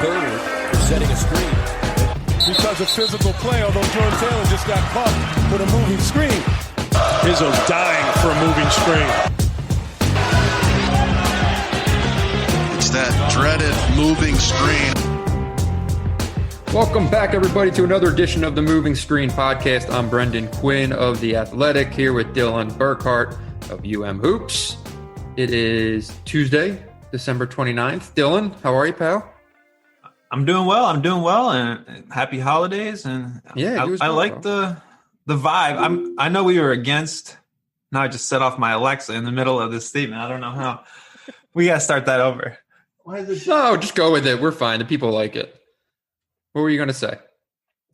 Third for setting a screen. Because of physical play, although Jordan Taylor just got caught with a moving screen. Izzo's dying for a moving screen. It's that dreaded moving screen. Welcome back, everybody, to another edition of the Moving Screen Podcast. I'm Brendan Quinn of The Athletic, here with Dylan Burkhart of Hoops. It is Tuesday, December 29th. Dylan, how are you, pal? I'm doing well, and happy holidays. And yeah, I like the vibe. I know we were against. Now I just set off my Alexa in the middle of this statement. I don't know how. We got to start that over. No, just go with it. We're fine. The people like it. What were you going to say?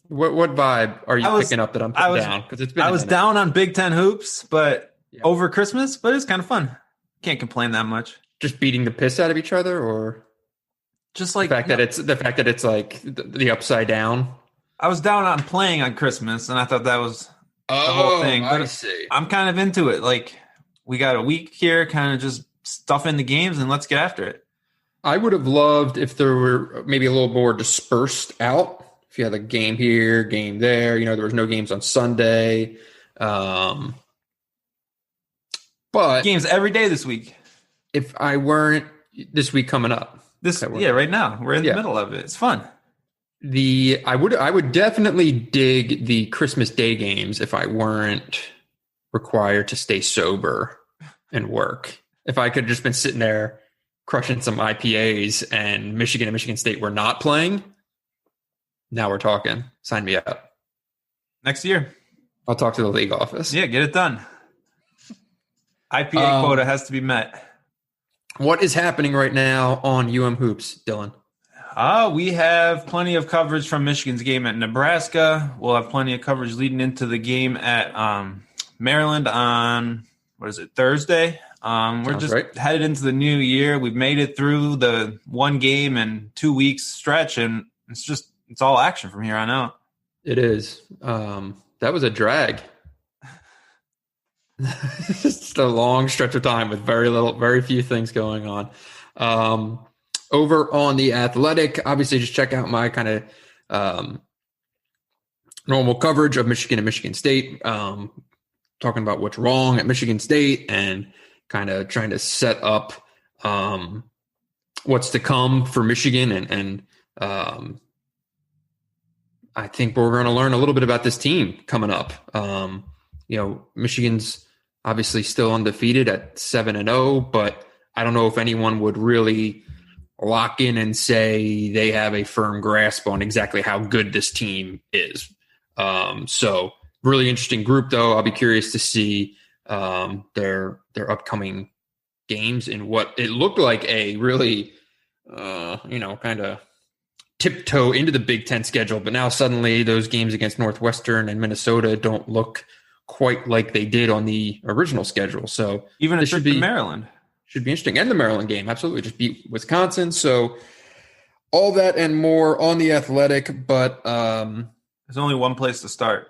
What vibe are you picking up that I'm putting down? Because it's been. I was down on Big Ten hoops, but over Christmas, but it's kind of fun. Can't complain that much. Just beating the piss out of each other, or just like the fact that it's like the upside down. I was down on playing on Christmas, and I thought that was the whole thing. But I see. I'm kind of into it. Like, we got a week here, kind of just stuff in the games, and let's get after it. I would have loved if there were maybe a little more dispersed out. If you had a game here, game there. You know, there was no games on Sunday. But games every day this week. If I weren't this week coming up. Right now. We're in the middle of it. It's fun. I would definitely dig the Christmas Day games if I weren't required to stay sober and work. If I could have just been sitting there crushing some IPAs and Michigan and Michigan State were not playing, now we're talking. Sign me up. Next year. I'll talk to the league office. Yeah, get it done. IPA quota has to be met. What is happening right now on Hoops, Dylan? We have plenty of coverage from Michigan's game at Nebraska. We'll have plenty of coverage leading into the game at Maryland on, Thursday? We're just headed into the new year. We've made it through the 1 game and 2 weeks stretch, and it's all action from here on out. It is. That was a drag. It's just a long stretch of time with very few things going on. Over on The Athletic, obviously just check out my kind of normal coverage of Michigan and Michigan State, talking about what's wrong at Michigan State and kind of trying to set up what's to come for Michigan. And I think we're going to learn a little bit about this team coming up. Michigan's obviously still undefeated at 7-0, but I don't know if anyone would really lock in and say they have a firm grasp on exactly how good this team is. So really interesting group, though. I'll be curious to see their upcoming games in what it looked like a really, kind of tiptoe into the Big Ten schedule. But now suddenly those games against Northwestern and Minnesota don't look quite like they did on the original schedule. So even a trip to Maryland should be interesting. And the Maryland game, absolutely. Just beat Wisconsin. So all that and more on The Athletic. But there's only one place to start.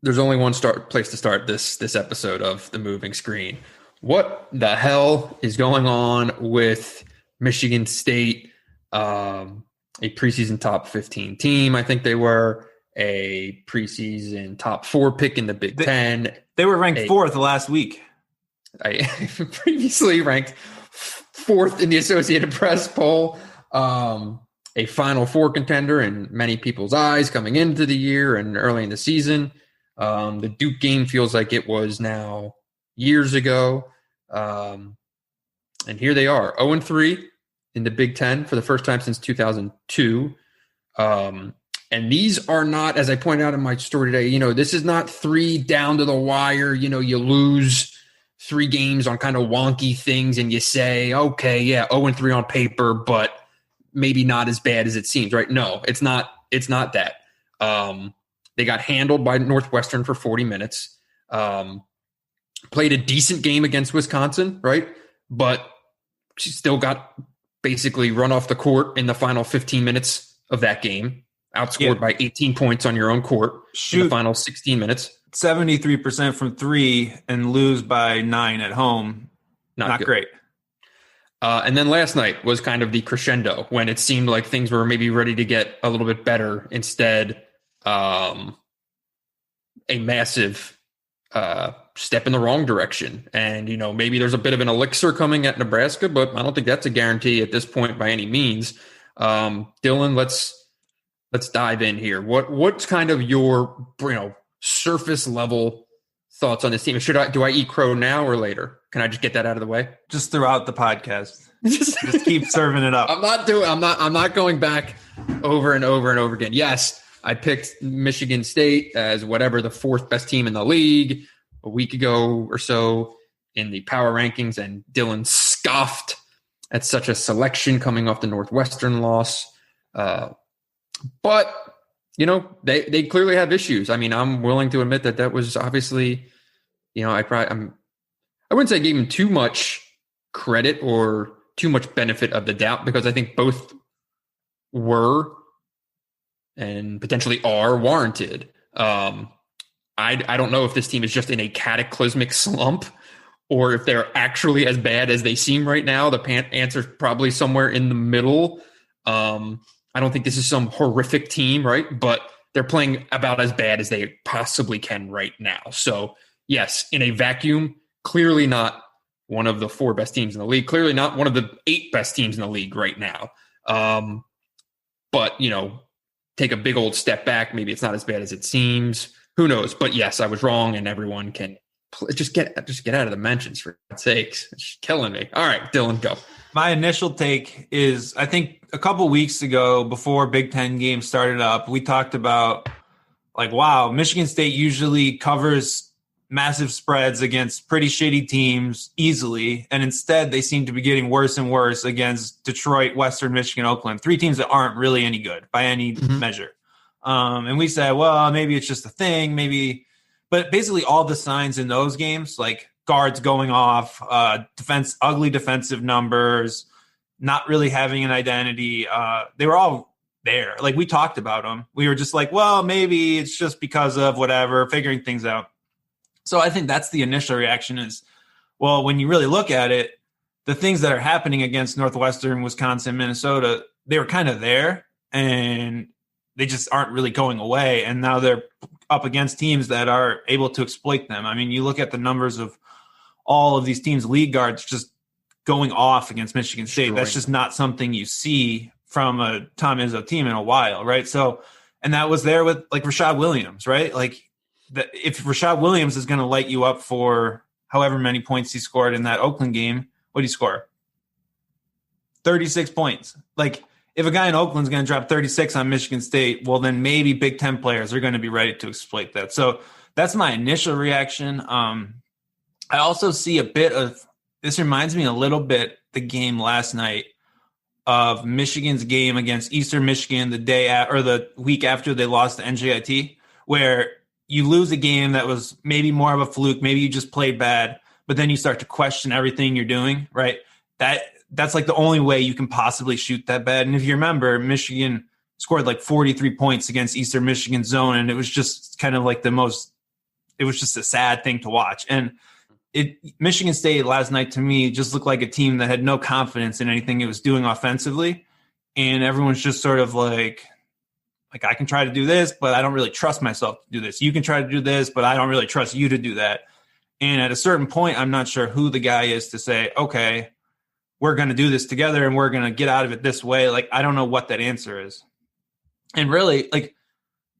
There's only one place to start this episode of The Moving Screen. What the hell is going on with Michigan State? A preseason top 15 team, I think they were. A preseason top 4 pick in the Big Ten. They were ranked 4th last week. I previously ranked 4th in the Associated Press poll. A Final Four contender in many people's eyes coming into the year and early in the season. The Duke game feels like it was now years ago. And here they are, 0-3 in the Big Ten for the first time since 2002. And these are not, as I pointed out in my story today, this is not 3 down to the wire. You lose 3 games on kind of wonky things and you say, okay, yeah, 0-3 on paper, but maybe not as bad as it seems, right? No, it's not that. They got handled by Northwestern for 40 minutes, played a decent game against Wisconsin, right? But she still got basically run off the court in the final 15 minutes of that game. Outscored by 18 points on your own court in the final 16 minutes. 73% from 3 and lose by 9 at home. Not great. And then last night was kind of the crescendo when it seemed like things were maybe ready to get a little bit better. Instead, a massive step in the wrong direction. And, maybe there's a bit of an elixir coming at Nebraska, but I don't think that's a guarantee at this point by any means. Dylan, let's dive in here. What's kind of your, surface level thoughts on this team? Do I eat crow now or later? Can I just get that out of the way? Just throughout the podcast. Just keep serving it up. I'm not going back over and over and over again. Yes, I picked Michigan State as whatever the fourth best team in the league a week ago or so in the power rankings, and Dylan scoffed at such a selection coming off the Northwestern loss. But they clearly have issues. I mean, I'm willing to admit that was obviously, I wouldn't say I gave him too much credit or too much benefit of the doubt, because I think both were and potentially are warranted. I don't know if this team is just in a cataclysmic slump or if they're actually as bad as they seem right now. The answer's probably somewhere in the middle. I don't think this is some horrific team, right? But they're playing about as bad as they possibly can right now. So, yes, in a vacuum, clearly not one of the four best teams in the league, clearly not one of the 8 best teams in the league right now. But, take a big old step back. Maybe it's not as bad as it seems. Who knows? But yes, I was wrong, and everyone can just get out of the mentions, for God's sakes. It's killing me. All right, Dylan, go. My initial take is, I think a couple weeks ago, before Big Ten games started up, we talked about, wow, Michigan State usually covers massive spreads against pretty shitty teams easily, and instead they seem to be getting worse and worse against Detroit, Western Michigan, Oakland, 3 teams that aren't really any good by any measure. And we said, well, maybe it's just a thing, but basically all the signs in those games, like guards going off, ugly defensive numbers, not really having an identity. They were all there. We talked about them. We were just like, well, maybe it's just because of whatever, figuring things out. So I think that's the initial reaction is, well, when you really look at it, the things that are happening against Northwestern, Wisconsin, Minnesota, they were kind of there and they just aren't really going away. And now they're up against teams that are able to exploit them. I mean, you look at the numbers of all of these teams, league guards just going off against Michigan State. That's just not something you see from a Tom Izzo team in a while, right? So, and that was there with Rashad Williams, right? If Rashad Williams is going to light you up for however many points he scored in that Oakland game, what did he score? 36 points. If a guy in Oakland's going to drop 36 on Michigan State, well, then maybe Big Ten players are going to be ready to exploit that. So that's my initial reaction. I also see a bit of – this reminds me a little bit the game last night of Michigan's game against Eastern Michigan the week after they lost to NJIT, where you lose a game that was maybe more of a fluke, maybe you just played bad, but then you start to question everything you're doing, right? That's the only way you can possibly shoot that bad. And if you remember, Michigan scored 43 points against Eastern Michigan zone, and it was just kind of it was just a sad thing to watch. And Michigan State last night to me just looked like a team that had no confidence in anything it was doing offensively. And everyone's just sort of I can try to do this, but I don't really trust myself to do this. You can try to do this, but I don't really trust you to do that. And at a certain point, I'm not sure who the guy is to say, okay, we're going to do this together and we're going to get out of it this way. I don't know what that answer is. And really,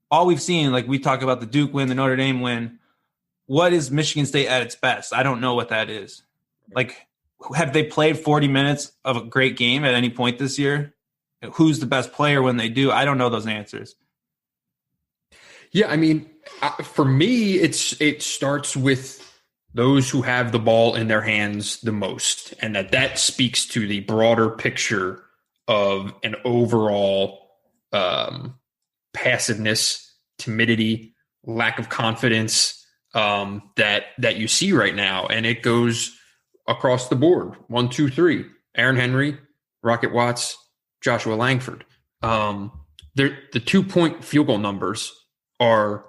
all we've seen, we talk about the Duke win, the Notre Dame win. What is Michigan State at its best? I don't know what that is. Have they played 40 minutes of a great game at any point this year? Who's the best player when they do? I don't know those answers. Yeah, I mean, for me, it starts with those who have the ball in their hands the most, and that speaks to the broader picture of an overall passiveness, timidity, lack of confidence that you see right now, and it goes across the board. 1, 2, 3. Aaron Henry, Rocket Watts, Joshua Langford. The 2-point field goal numbers are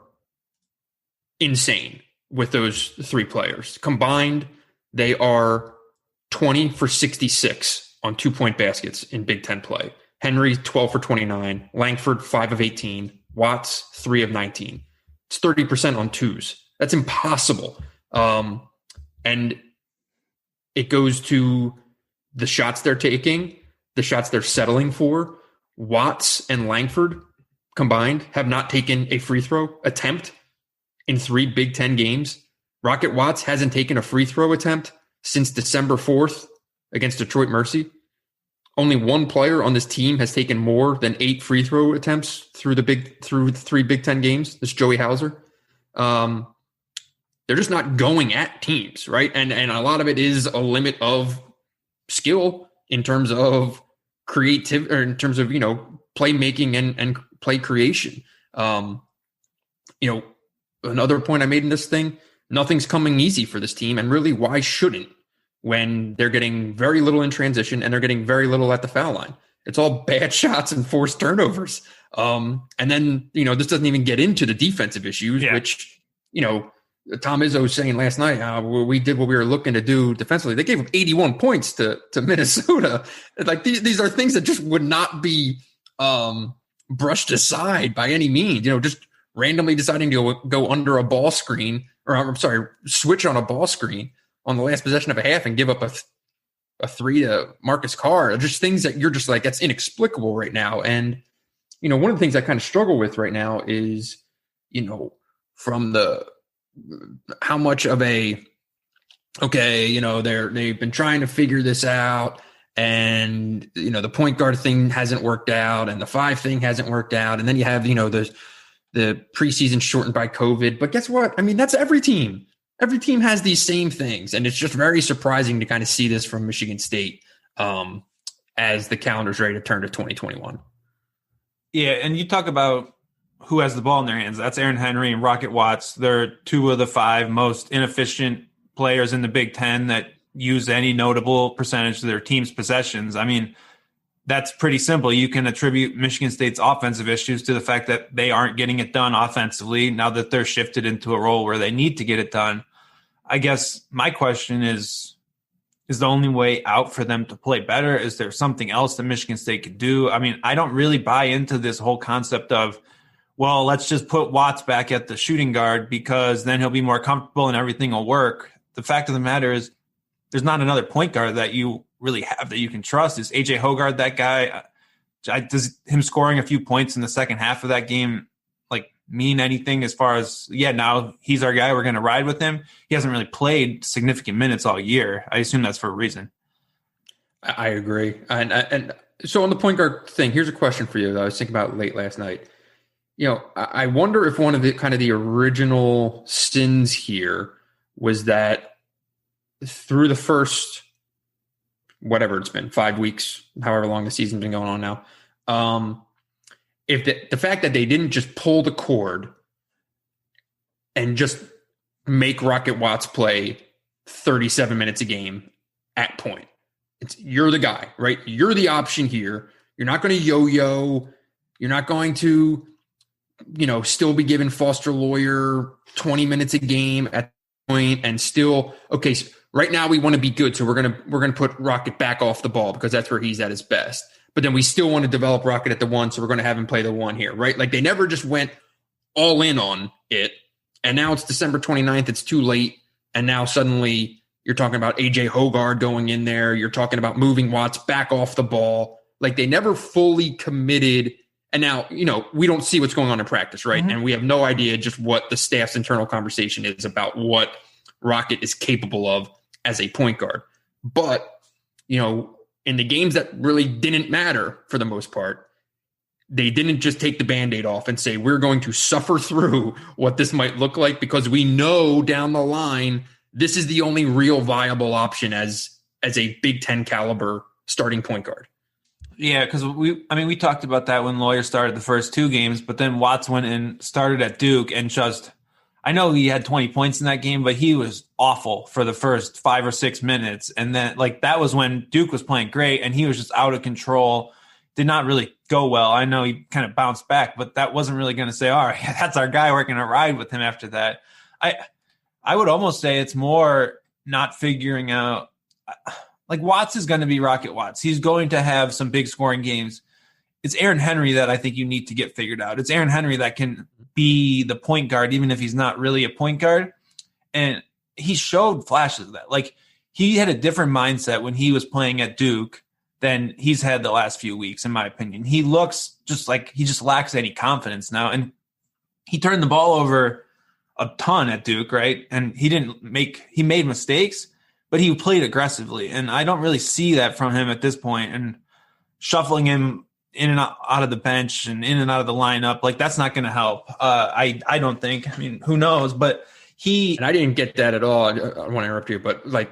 insane with those 3 players. Combined, they are 20 for 66 on 2-point baskets in Big Ten play. Henry, 12 for 29. Langford, 5 of 18. Watts, 3 of 19. It's 30% on twos. That's impossible. And it goes to the shots they're taking, the shots they're settling for. Watts and Langford combined have not taken a free throw attempt in 3 Big Ten games. Rocket Watts hasn't taken a free throw attempt since December 4th against Detroit Mercy. Only one player on this team has taken more than 8 free throw attempts through 3 Big Ten games. This is Joey Hauser. They're just not going at teams, right? And a lot of it is a limit of skill in terms of creative, or in terms of, playmaking and play creation. Another point I made in this thing, nothing's coming easy for this team. And really, why shouldn't, when they're getting very little in transition and they're getting very little at the foul line? It's all bad shots and forced turnovers. And then, this doesn't even get into the defensive issues, which, Tom Izzo was saying last night, we did what we were looking to do defensively. They gave up 81 points to Minnesota. Like these are things that just would not be brushed aside by any means. Just randomly deciding to go under a ball screen, or I'm sorry, switch on a ball screen on the last possession of a half and give up a 3 to Marcus Carr. Just things that you're just like, that's inexplicable right now. And, one of the things I kind of struggle with right now is, from how much of they've been trying to figure this out, and, the point guard thing hasn't worked out, and the 5 thing hasn't worked out. And then you have, the preseason shortened by COVID. But guess what? I mean, that's every team. Every team has these same things. And it's just very surprising to kind of see this from Michigan State as the calendar's ready to turn to 2021. Yeah, and you talk about who has the ball in their hands. That's Aaron Henry and Rocket Watts. They're 2 of the 5 most inefficient players in the Big Ten that use any notable percentage of their team's possessions. I mean, that's pretty simple. You can attribute Michigan State's offensive issues to the fact that they aren't getting it done offensively now that they're shifted into a role where they need to get it done. I guess my question is the only way out for them to play better? Is there something else that Michigan State could do? I mean, I don't really buy into this whole concept of, well, let's just put Watts back at the shooting guard because then he'll be more comfortable and everything will work. The fact of the matter is there's not another point guard that you really have that you can trust. Is AJ Hoggard that guy? Does him scoring a few points in the second half of that game mean anything as far as, now he's our guy, we're going to ride with him? He hasn't really played significant minutes all year. I assume that's for a reason. I agree. And so on the point guard thing, here's a question for you that I was thinking about late last night. I wonder if one of the kind of the original sins here was that through the first, whatever it's been, 5 weeks, however long the season's been going on now, if the fact that they didn't just pull the cord and just make Rocket Watts play 37 minutes a game at point. You're the guy, right? You're the option here. You're not going to yo-yo. You're not going to, still be giving Foster Lawyer 20 minutes a game at point and still, okay, so right now we want to be good. So we're going to put Rocket back off the ball because that's where he's at his best. But then we still want to develop Rocket at the 1, so we're going to have him play the 1 here, right? Like they never just went all in on it. And now it's December 29th. It's too late. And now suddenly you're talking about AJ Hoggard going in there. You're talking about moving Watts back off the ball. Like they never fully committed. And now, we don't see what's going on in practice, right? Mm-hmm. And we have no idea just what the staff's internal conversation is about what Rocket is capable of as a point guard. But, in the games that really didn't matter for the most part, they didn't just take the Band-Aid off and say, we're going to suffer through what this might look like because we know down the line, this is the only real viable option as a Big Ten caliber starting point guard. Yeah, because we talked about that when Lawyer started the first 2 games, but then Watts went and started at Duke and just, I know he had 20 points in that game, but he was awful for the first 5 or 6 minutes. And then that was when Duke was playing great and he was just out of control, did not really go well. I know he kind of bounced back, but that wasn't really going to say, all right, that's our guy. We're going to ride with him after that. I would almost say it's more not figuring out, like Watts is going to be Rocket Watts. He's going to have some big scoring games. It's Aaron Henry that I think you need to get figured out. It's Aaron Henry that can be the point guard, even if he's not really a point guard. And he showed flashes of that. Like, he had a different mindset when he was playing at Duke than he's had the last few weeks, in my opinion. He looks just like he just lacks any confidence now. And he turned the ball over a ton at Duke, right? And he made mistakes, but he played aggressively. And I don't really see that from him at this point. And shuffling him in and out of the bench and in and out of the lineup, like, that's not going to help. I don't think. I mean, who knows? But and I didn't get that at all. I want to interrupt you, but like,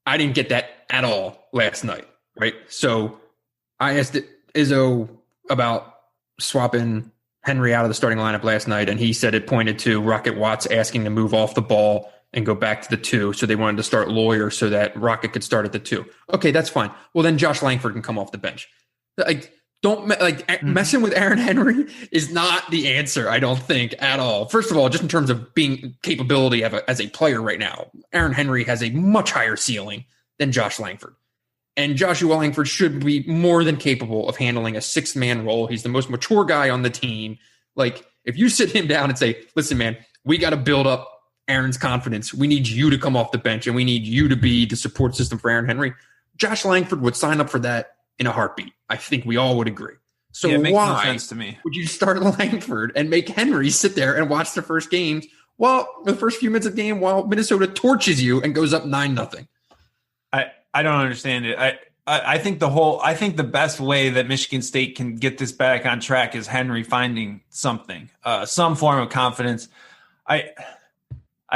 I didn't get that at all last night, right? So I asked Izzo about swapping Henry out of the starting lineup last night, and he said it pointed to Rocket Watts asking to move off the ball and go back to the 2. So they wanted to start Lawyer so that Rocket could start at the 2. Okay, that's fine. Well, then Josh Langford can come off the bench. Like, messing with Aaron Henry is not the answer, I don't think, at all. First of all, just in terms of being capability as a player right now, Aaron Henry has a much higher ceiling than Josh Langford. And Joshua Langford should be more than capable of handling a 6-man role. He's the most mature guy on the team. Like, if you sit him down and say, listen, man, we got to build up Aaron's confidence. We need you to come off the bench, and we need you to be the support system for Aaron Henry. Josh Langford would sign up for that in a heartbeat. I think we all would agree. So it makes why no sense to me. Would you start Langford and make Henry sit there and watch the first games the first few minutes of the game while Minnesota torches you and goes up 9-0? I don't understand it. I think the best way that Michigan State can get this back on track is Henry finding something, some form of confidence. I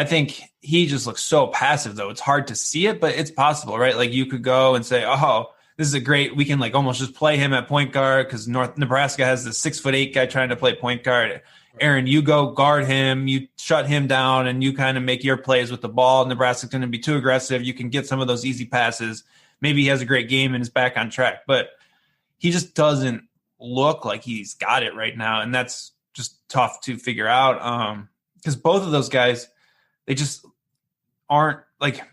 think he just looks so passive, though. It's hard to see it, but it's possible, right? Like, you could go and say, oh, this is we can like almost just play him at point guard because Nebraska has the 6'8" guy trying to play point guard. Aaron, you go guard him, you shut him down, and you kind of make your plays with the ball. Nebraska's going to be too aggressive. You can get some of those easy passes. Maybe he has a great game and is back on track, but he just doesn't look like he's got it right now. And that's just tough to figure out because both of those guys, they just aren't like –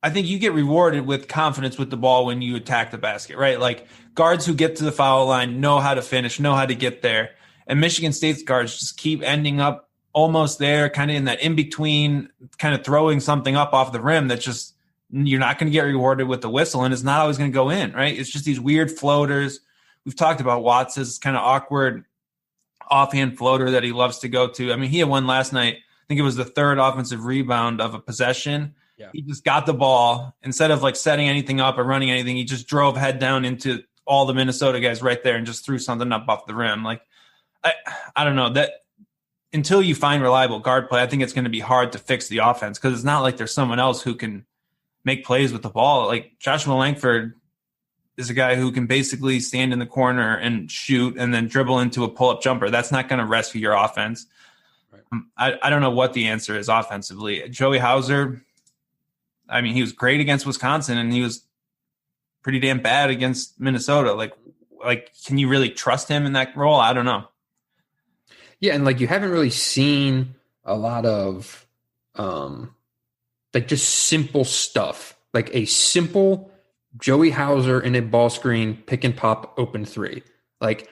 I think you get rewarded with confidence with the ball when you attack the basket, right? Like, guards who get to the foul line know how to finish, know how to get there. And Michigan State's guards just keep ending up almost there, kind of in that in-between, kind of throwing something up off the rim that just you're not going to get rewarded with the whistle, and it's not always going to go in, right? It's just these weird floaters. We've talked about Watts' kind of awkward offhand floater that he loves to go to. I mean, he had one last night. I think it was the third offensive rebound of a possession. Yeah. He just got the ball. Instead of like setting anything up or running anything, he just drove head down into all the Minnesota guys right there and just threw something up off the rim. Like, I don't know that until you find reliable guard play, I think it's going to be hard to fix the offense because it's not like there's someone else who can make plays with the ball. Like, Joshua Langford is a guy who can basically stand in the corner and shoot and then dribble into a pull-up jumper. That's not going to rescue your offense. Right. I don't know what the answer is offensively. Joey Hauser, I mean, he was great against Wisconsin and he was pretty damn bad against Minnesota. Like, can you really trust him in that role? I don't know. Yeah, and like you haven't really seen a lot of like just simple stuff. Like a simple Joey Hauser in a ball screen, pick and pop, open three. Like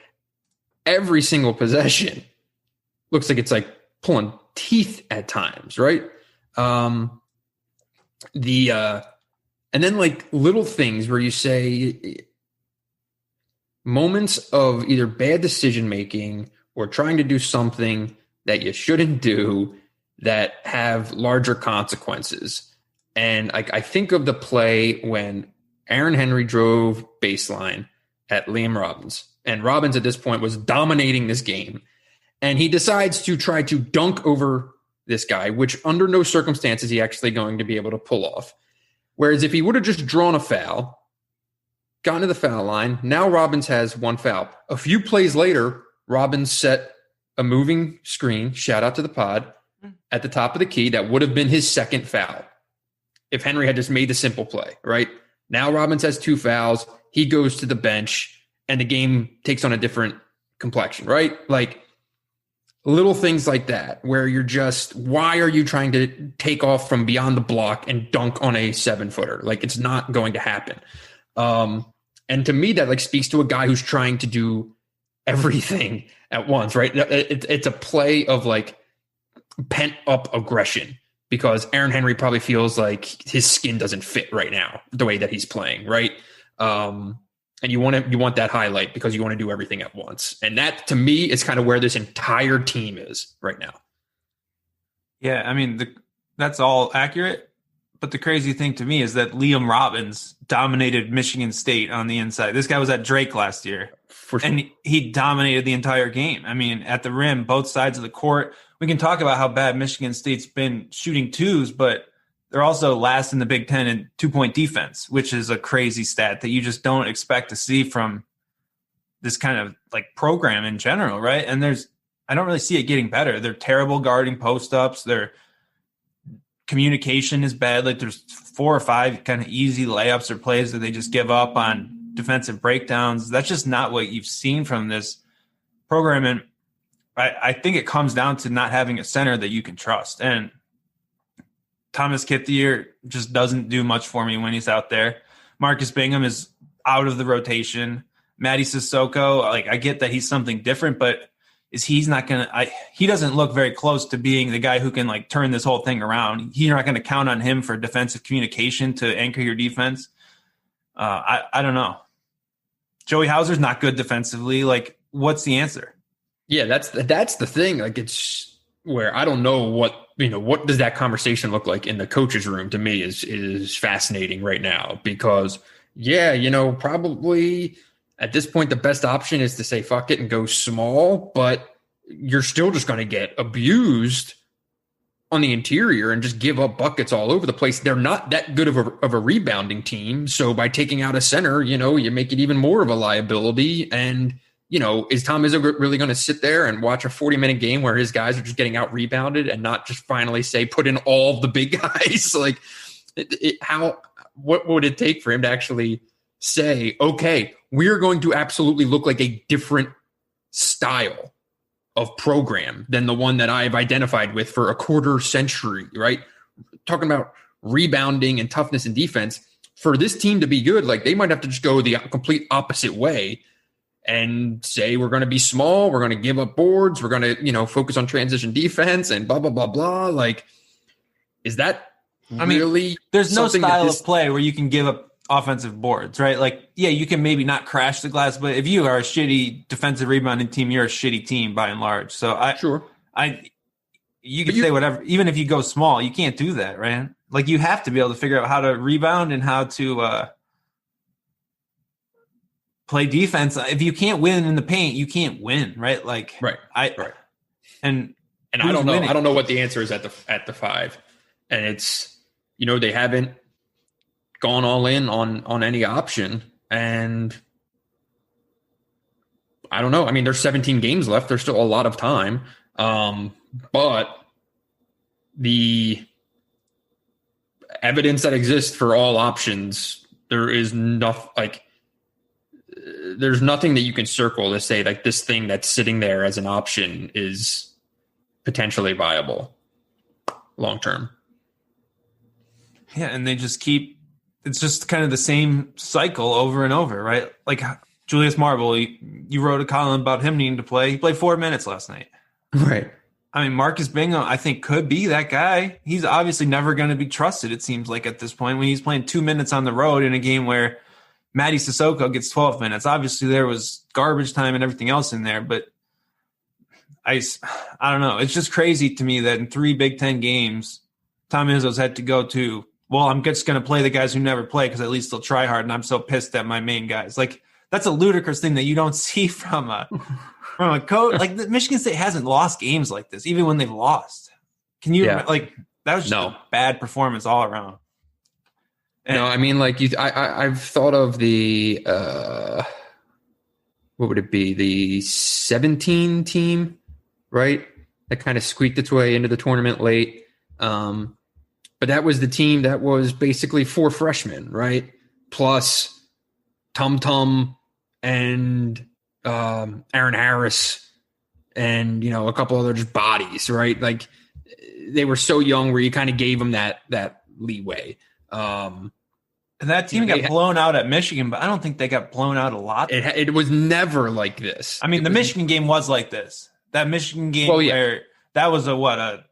every single possession looks like it's like pulling teeth at times, right? And then like little things where you say moments of either bad decision making or trying to do something that you shouldn't do that have larger consequences. And I think of the play when Aaron Henry drove baseline at Liam Robbins. And Robbins at this point was dominating this game. And he decides to try to dunk over this guy, which under no circumstances is he actually going to be able to pull off. Whereas if he would have just drawn a foul, gotten to the foul line, now Robbins has one foul. A few plays later, Robbins set a moving screen, shout out to the pod, at the top of the key that would have been his second foul if Henry had just made the simple play, right? Now Robbins has two fouls. He goes to the bench, and the game takes on a different complexion, right? Like, Little things like that where you're just, why are you trying to take off from beyond the block and dunk on a 7-footer? Like, it's not going to happen. And to me, that like speaks to a guy who's trying to do everything at once, right? It's a play of like pent up aggression because Aaron Henry probably feels like his skin doesn't fit right now the way that he's playing, right? And you want that highlight because you want to do everything at once. And that, to me, is kind of where this entire team is right now. Yeah, I mean, that's all accurate. But the crazy thing to me is that Liam Robbins dominated Michigan State on the inside. This guy was at Drake last year. For sure. And he dominated the entire game. I mean, at the rim, both sides of the court. We can talk about how bad Michigan State's been shooting twos, but they're also last in the Big Ten in 2-point defense, which is a crazy stat that you just don't expect to see from this kind of like program in general, right? And I don't really see it getting better. They're terrible guarding post-ups. Their communication is bad. Like there's 4 or 5 kind of easy layups or plays that they just give up on defensive breakdowns. That's just not what you've seen from this program. And I think it comes down to not having a center that you can trust. And Thomas Kithier just doesn't do much for me when he's out there. Marcus Bingham is out of the rotation. Matty Sissoko, like I get that he's something different, but he doesn't look very close to being the guy who can like turn this whole thing around. You're not going to count on him for defensive communication to anchor your defense. I don't know. Joey Hauser's not good defensively. Like, what's the answer? Yeah, that's the thing. Like, it's where I don't know what does that conversation look like in the coach's room. To me, is fascinating right now because probably at this point the best option is to say fuck it and go small, but you're still just going to get abused on the interior and just give up buckets all over the place. They're not that good of a rebounding team, so by taking out a center, you make it even more of a liability. And is Tom Izzo really going to sit there and watch a 40-minute game where his guys are just getting out rebounded and not just finally say, put in all the big guys? Like, what would it take for him to actually say, okay, we're going to absolutely look like a different style of program than the one that I've identified with for a quarter century, right? Talking about rebounding and toughness and defense, for this team to be good, like they might have to just go the complete opposite way and say we're going to be small, we're going to give up boards, we're going to focus on transition defense and blah blah blah blah. Like, is that really? There's no style of play where you can give up offensive boards, right? Like, yeah, you can maybe not crash the glass, but if you are a shitty defensive rebounding team, you're a shitty team by and large. So you can say whatever, even if you go small, you can't do that, right? Like, you have to be able to figure out how to rebound and how to play defense. If you can't win in the paint, you can't win, right? Like, right. And I don't know. I don't know what the answer is at the 5, and it's they haven't gone all in on any option, and I don't know. I mean, there's 17 games left. There's still a lot of time, but the evidence that exists for all options, there's nothing that you can circle to say like this thing that's sitting there as an option is potentially viable long term. Yeah, and they just it's just kind of the same cycle over and over, right? Like Julius Marble, you wrote a column about him needing to play. He played 4 minutes last night. Right. I mean, Marcus Bingham, I think, could be that guy. He's obviously never going to be trusted, it seems like, at this point, when he's playing 2 minutes on the road in a game where Matty Sissoko gets 12 minutes. Obviously, there was garbage time and everything else in there, but I don't know. It's just crazy to me that in 3 Big Ten games, Tom Izzo's had to go to, well, I'm just going to play the guys who never play because at least they'll try hard, and I'm so pissed at my main guys. Like, that's a ludicrous thing that you don't see from a coach. Like, Michigan State hasn't lost games like this, even when they've lost. Can you like that was just a bad performance all around. And, no, I mean, like I've thought of the what would it be? The 17 team, right? That kind of squeaked its way into the tournament late. But that was the team that was basically 4 freshmen, right? Plus Tum Tum and Aaron Harris and, a couple other just bodies, right? Like they were so young where you kind of gave them that leeway. And that team got blown out at Michigan, but I don't think they got blown out a lot. It was never like this. I mean, the Michigan game was like this. That Michigan game where that was a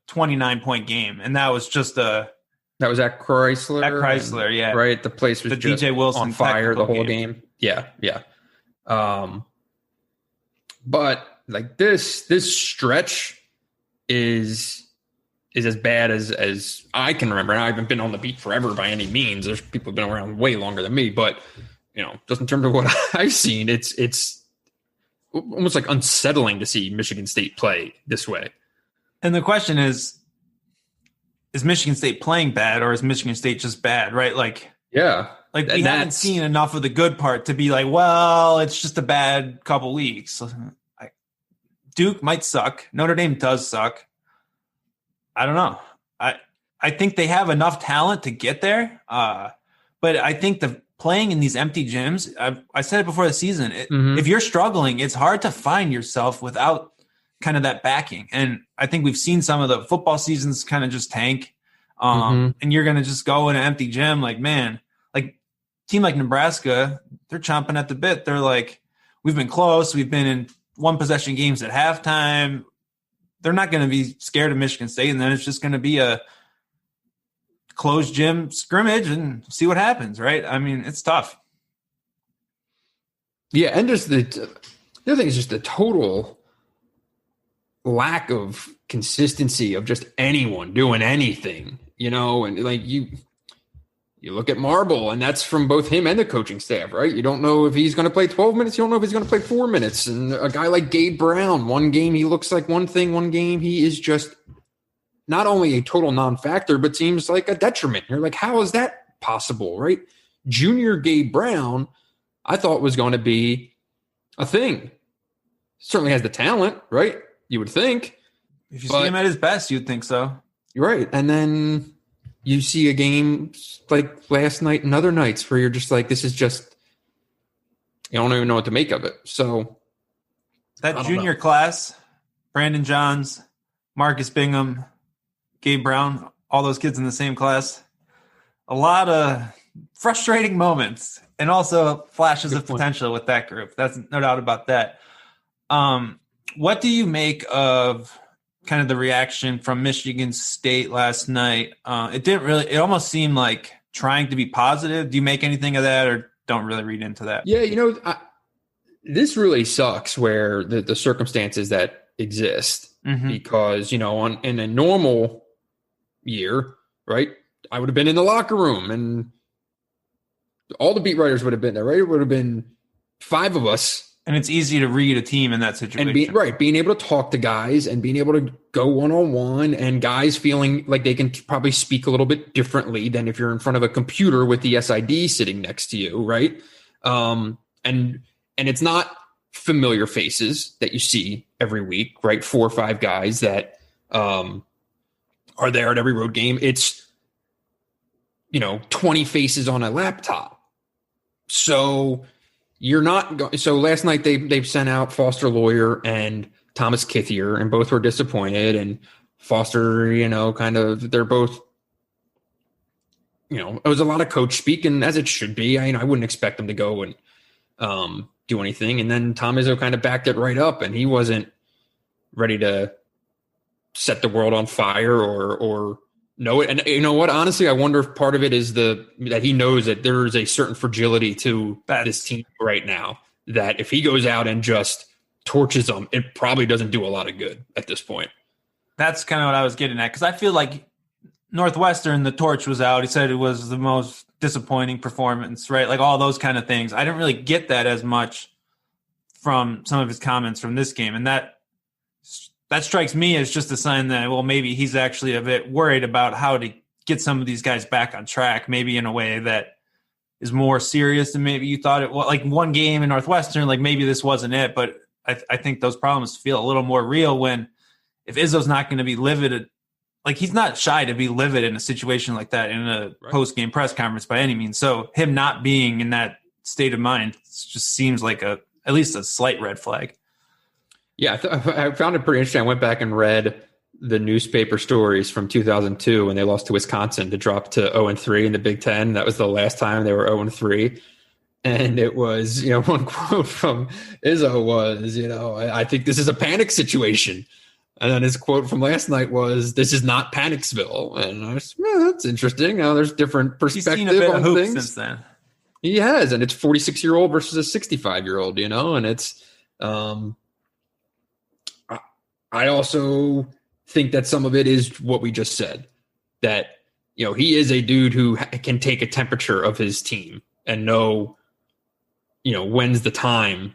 29-point game, and that was just that was at Chrysler. At Chrysler, yeah. Right? The place was the just DJ Wilson on fire the whole game. Yeah. But like this stretch is as bad as I can remember. And I haven't been on the beat forever by any means. There's people who've been around way longer than me, but just in terms of what I've seen, it's almost like unsettling to see Michigan State play this way. And the question is Michigan State playing bad, or is Michigan State just bad, right? We haven't seen enough of the good part to be like, well, it's just a bad couple weeks. Duke might suck. Notre Dame does suck. I don't know. I think they have enough talent to get there. But I think the playing in these empty gyms, I said it before the season, if you're struggling, it's hard to find yourself without kind of that backing. And I think we've seen some of the football seasons kind of just tank. And you're going to just go in an empty gym. Like, man, team like Nebraska, they're chomping at the bit. They're like, we've been close. We've been in one possession games at halftime. They're not going to be scared of Michigan State. And then it's just going to be a closed gym scrimmage and see what happens. Right. I mean, it's tough. Yeah. And just the other thing is just the total lack of consistency of just anyone doing anything, and like you look at Marble, and that's from both him and the coaching staff, right? You don't know if he's going to play 12 minutes. You don't know if he's going to play 4 minutes. And a guy like Gabe Brown, one game he looks like one thing, one game he is just not only a total non-factor, but seems like a detriment. You're like, how is that possible, right? Junior Gabe Brown, I thought was going to be a thing. Certainly has the talent, right? You would think. If you see him at his best, you'd think so. You're right. And then you see a game like last night and other nights where you're just like, this is just, you don't even know what to make of it. So that junior class, Brandon Johns, Marcus Bingham, Gabe Brown, all those kids in the same class, a lot of frustrating moments and also flashes of potential with that group. That's no doubt about that. What do you make of kind of the reaction from Michigan State last night? It almost seemed like trying to be positive. Do you make anything of that or don't really read into that? Yeah, this really sucks where the circumstances that exist because, in a normal year, right, I would have been in the locker room and all the beat writers would have been there, right? It would have been 5 of us. And it's easy to read a team in that situation. And being able to talk to guys and being able to go one-on-one and guys feeling like they can probably speak a little bit differently than if you're in front of a computer with the SID sitting next to you, right? And it's not familiar faces that you see every week, right? 4 or 5 guys that are there at every road game. It's, 20 faces on a laptop. So you're not going. So last night they've sent out Foster Lawyer and Thomas Kithier, and both were disappointed. And Foster, they're both, it was a lot of coach speak, and as it should be. I wouldn't expect them to go and do anything. And then Tom Izzo kind of backed it right up, and he wasn't ready to set the world on fire or know it. And you know what? Honestly, I wonder if part of it is that he knows that there is a certain fragility to this team right now, that if he goes out and just torches them, it probably doesn't do a lot of good at this point. That's kind of what I was getting at, because I feel like Northwestern, the torch was out. He said it was the most disappointing performance, right? Like all those kind of things. I didn't really get that as much from some of his comments from this game. And that strikes me as just a sign that, well, maybe he's actually a bit worried about how to get some of these guys back on track, maybe in a way that is more serious than maybe you thought it was. Like one game in Northwestern, like maybe this wasn't it, but I think those problems feel a little more real when if Izzo's not going to be livid, like he's not shy to be livid in a situation like that in a post-game press conference by any means. So him not being in that state of mind just seems like at least a slight red flag. Yeah, I found it pretty interesting. I went back and read the newspaper stories from 2002 when they lost to Wisconsin to drop to 0-3 in the Big Ten. That was the last time they were 0-3. And it was, one quote from Izzo was, I think this is a panic situation. And then his quote from last night was, "This is not Panicsville." And I was, that's interesting. Now there's different perspective He's seen a bit on of hoops things. since then. He has, and it's 46-year-old versus a 65-year-old, and it's, I also think that some of it is what we just said, that, he is a dude who can take a temperature of his team and know, when's the time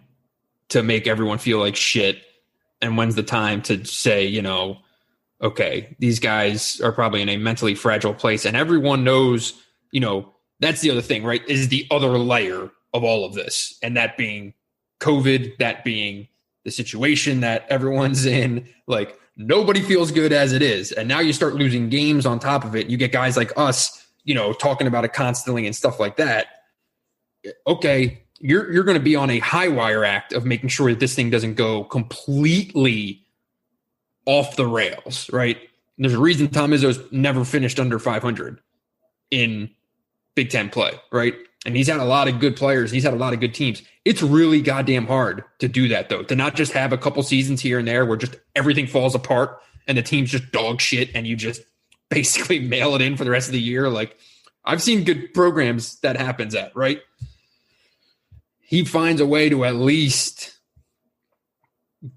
to make everyone feel like shit and when's the time to say, okay, these guys are probably in a mentally fragile place. And everyone knows, that's the other thing, right? Is the other layer of all of this. And that being COVID, that being the situation that everyone's in, like nobody feels good as it is. And now you start losing games on top of it. You get guys like us, talking about it constantly and stuff like that. Okay, you're going to be on a high wire act of making sure that this thing doesn't go completely off the rails, right? And there's a reason Tom Izzo's never finished under 500 in Big Ten play, right? And he's had a lot of good players. He's had a lot of good teams. It's really goddamn hard to do that, though, to not just have a couple seasons here and there where just everything falls apart and the team's just dog shit and you just basically mail it in for the rest of the year. Like, I've seen good programs that happens at, right? He finds a way to at least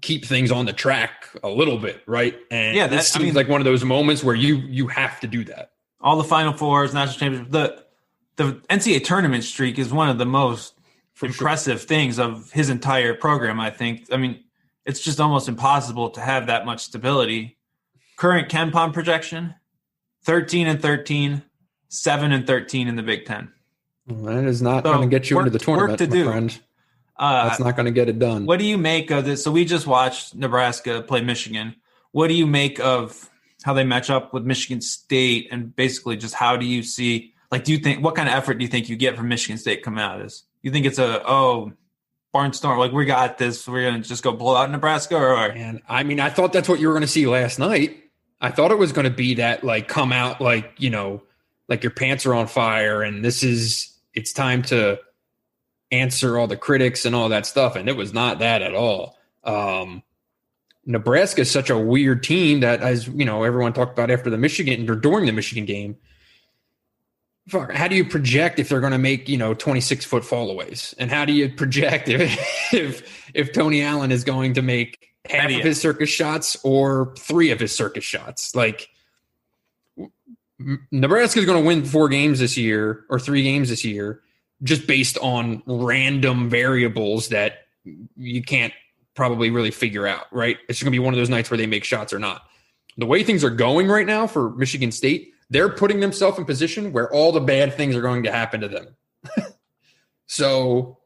keep things on the track a little bit, right? And yeah, that seems like one of those moments where you have to do that. All the Final Fours, national championships, the NCAA tournament streak is one of the most impressive things of his entire program, I think. I mean, it's just almost impossible to have that much stability. Current KenPom projection, 13-13, 7-13 in the Big Ten. That is not going to get you into the tournament, my friend. That's not going to get it done. What do you make of this? So we just watched Nebraska play Michigan. What do you make of how they match up with Michigan State, and basically just how do you see, like, do you think, what kind of effort do you think you get from Michigan State coming out of this? You think it's barnstorm, like we got this, we're going to just go blow out Nebraska? Or? And I mean, I thought that's what you were going to see last night. I thought it was going to be that, like, come out like, like your pants are on fire and it's time to answer all the critics and all that stuff. And it was not that at all. Nebraska is such a weird team that, as everyone talked about after the Michigan or during the Michigan game. How do you project if they're going to make 26-foot fallaways? And how do you project if Tony Allen is going to make half of his circus shots or 3 of his circus shots? Like, Nebraska is going to win 4 games this year or 3 games this year, just based on random variables that you can't probably really figure out, right? It's going to be one of those nights where they make shots or not. The way things are going right now for Michigan State, they're putting themselves in position where all the bad things are going to happen to them. So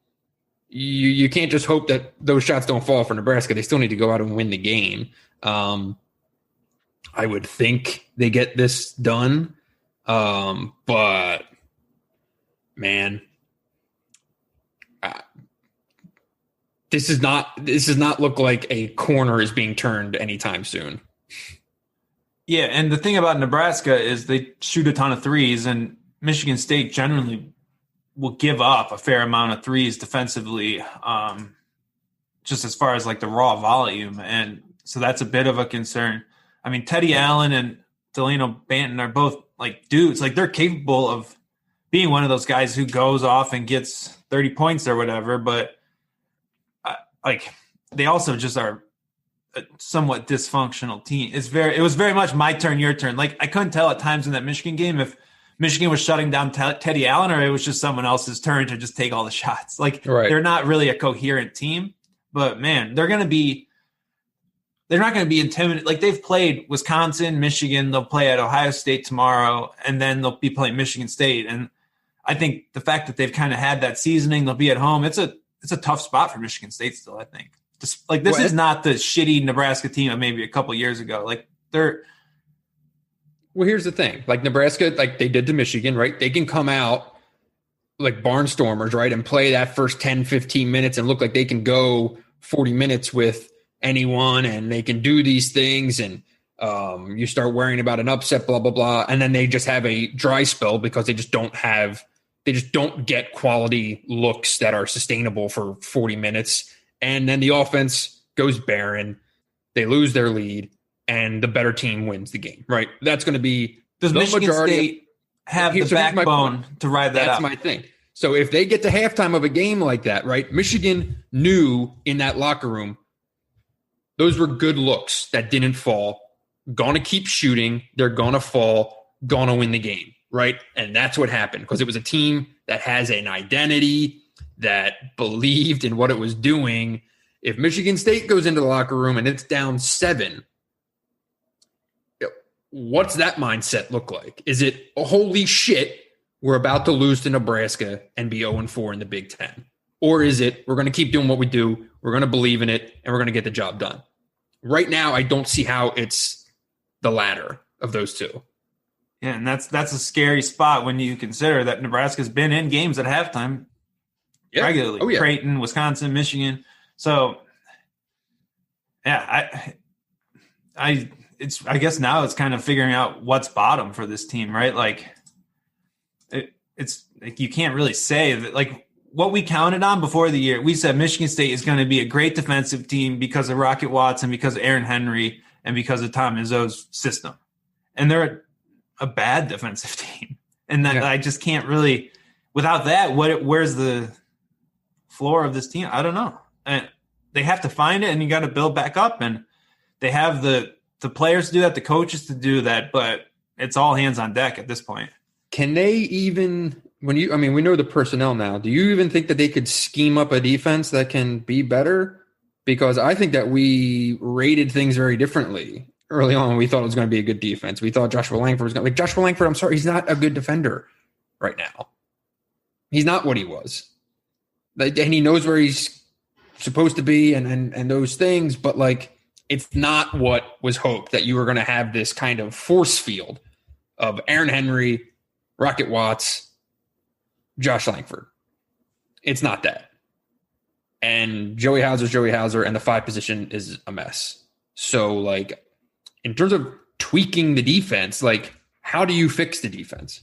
you can't just hope that those shots don't fall for Nebraska. They still need to go out and win the game. I would think they get this done. But man, this does not look like a corner is being turned anytime soon. Yeah, and the thing about Nebraska is they shoot a ton of threes, and Michigan State generally will give up a fair amount of threes defensively, just as far as like the raw volume. And so that's a bit of a concern. I mean, Teddy Allen and Delano Banton are both like dudes. Like, they're capable of being one of those guys who goes off and gets 30 points or whatever, but like, they also just are a somewhat dysfunctional team. It was very much my turn, your turn. Like, I couldn't tell at times in that Michigan game if Michigan was shutting down Teddy Allen or it was just someone else's turn to just take all the shots. Like, They're not really a coherent team, but man, they're not going to be intimidated. Like, they've played Wisconsin, Michigan, they'll play at Ohio State tomorrow, and then they'll be playing Michigan State. And I think the fact that they've kind of had that seasoning, they'll be at home. It's a tough spot for Michigan State still, I think. Like, this is not the shitty Nebraska team of maybe a couple years ago. Like, they're. Well, here's the thing. Like, Nebraska, like they did to Michigan, right? They can come out like barnstormers, right? And play that first 10, 15 minutes and look like they can go 40 minutes with anyone and they can do these things, and you start worrying about an upset, blah, blah, blah. And then they just have a dry spell because they just don't get quality looks that are sustainable for 40 minutes. And then the offense goes barren. They lose their lead and the better team wins the game, right? That's going to be Does the Michigan majority State have the backbone to ride that That's out? my thing. So if they get to halftime of a game like that, right? Michigan knew in that locker room, those were good looks that didn't fall. Going to keep shooting. They're going to fall. Going to win the game, right? And that's what happened because it was a team that has an identity, that believed in what it was doing. If Michigan State goes into the locker room and it's down 7, what's that mindset look like? Is it, oh, holy shit, we're about to lose to Nebraska and be 0-4 in the Big Ten? Or is it, we're going to keep doing what we do, we're going to believe in it, and we're going to get the job done? Right now, I don't see how it's the latter of those two. Yeah, and that's a scary spot when you consider that Nebraska's been in games at halftime regularly. Oh, yeah. Creighton, Wisconsin, Michigan. So, yeah, I guess now it's kind of figuring out what's bottom for this team, right? Like, it's like you can't really say that. Like what we counted on before the year, we said Michigan State is going to be a great defensive team because of Rocket Watts and because of Aaron Henry and because of Tom Izzo's system, and they're a bad defensive team, and that I just can't really. Without that, where's the floor of this team? I don't know. And they have to find it, and you got to build back up. And they have the players to do that, the coaches to do that, but it's all hands on deck at this point. Can they even, we know the personnel now. Do you even think that they could scheme up a defense that can be better? Because I think that we rated things very differently early on. We thought it was going to be a good defense. We thought Joshua Langford was going to, like, Joshua Langford, I'm sorry, he's not a good defender right now. He's not what he was. And he knows where he's supposed to be and those things, but like, it's not what was hoped, that you were going to have this kind of force field of Aaron Henry, Rocket Watts, Josh Langford. It's not that. And Joey Hauser, and the 5 position is a mess. So, like, in terms of tweaking the defense, like, how do you fix the defense?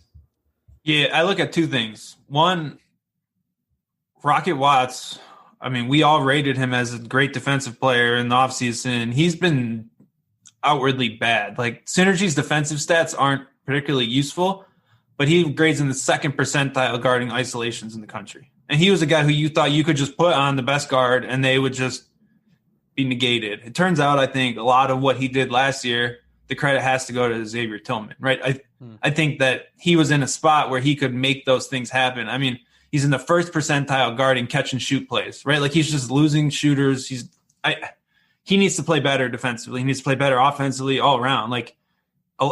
Yeah, I look at 2 things. One, Rocket Watts, we all rated him as a great defensive player in the offseason. He's been outwardly bad. Like, Synergy's defensive stats aren't particularly useful, but he grades in the 2nd percentile guarding isolations in the country. And he was a guy who you thought you could just put on the best guard and they would just be negated. It turns out, I think, a lot of what he did last year, the credit has to go to Xavier Tillman, right? I think that he was in a spot where he could make those things happen. He's in the 1st percentile guarding catch and shoot plays, right? Like, he's just losing shooters. He needs to play better defensively. He needs to play better offensively all around. Like,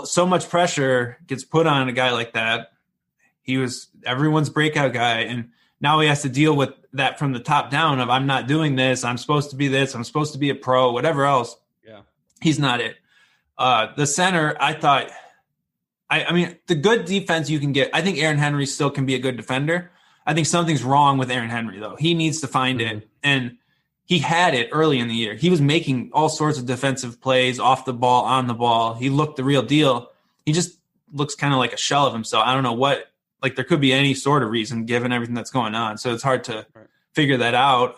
so much pressure gets put on a guy like that. He was everyone's breakout guy, and now he has to deal with that from the top down of, I'm not doing this. I'm supposed to be this. I'm supposed to be a pro, whatever else. Yeah. He's not it. The center, I thought, the good defense you can get, I think Aaron Henry still can be a good defender. I think something's wrong with Aaron Henry, though. He needs to find it. And he had it early in the year. He was making all sorts of defensive plays off the ball, on the ball. He looked the real deal. He just looks kind of like a shell of himself. I don't know what, like, there could be any sort of reason given everything that's going on. So it's hard to figure that out.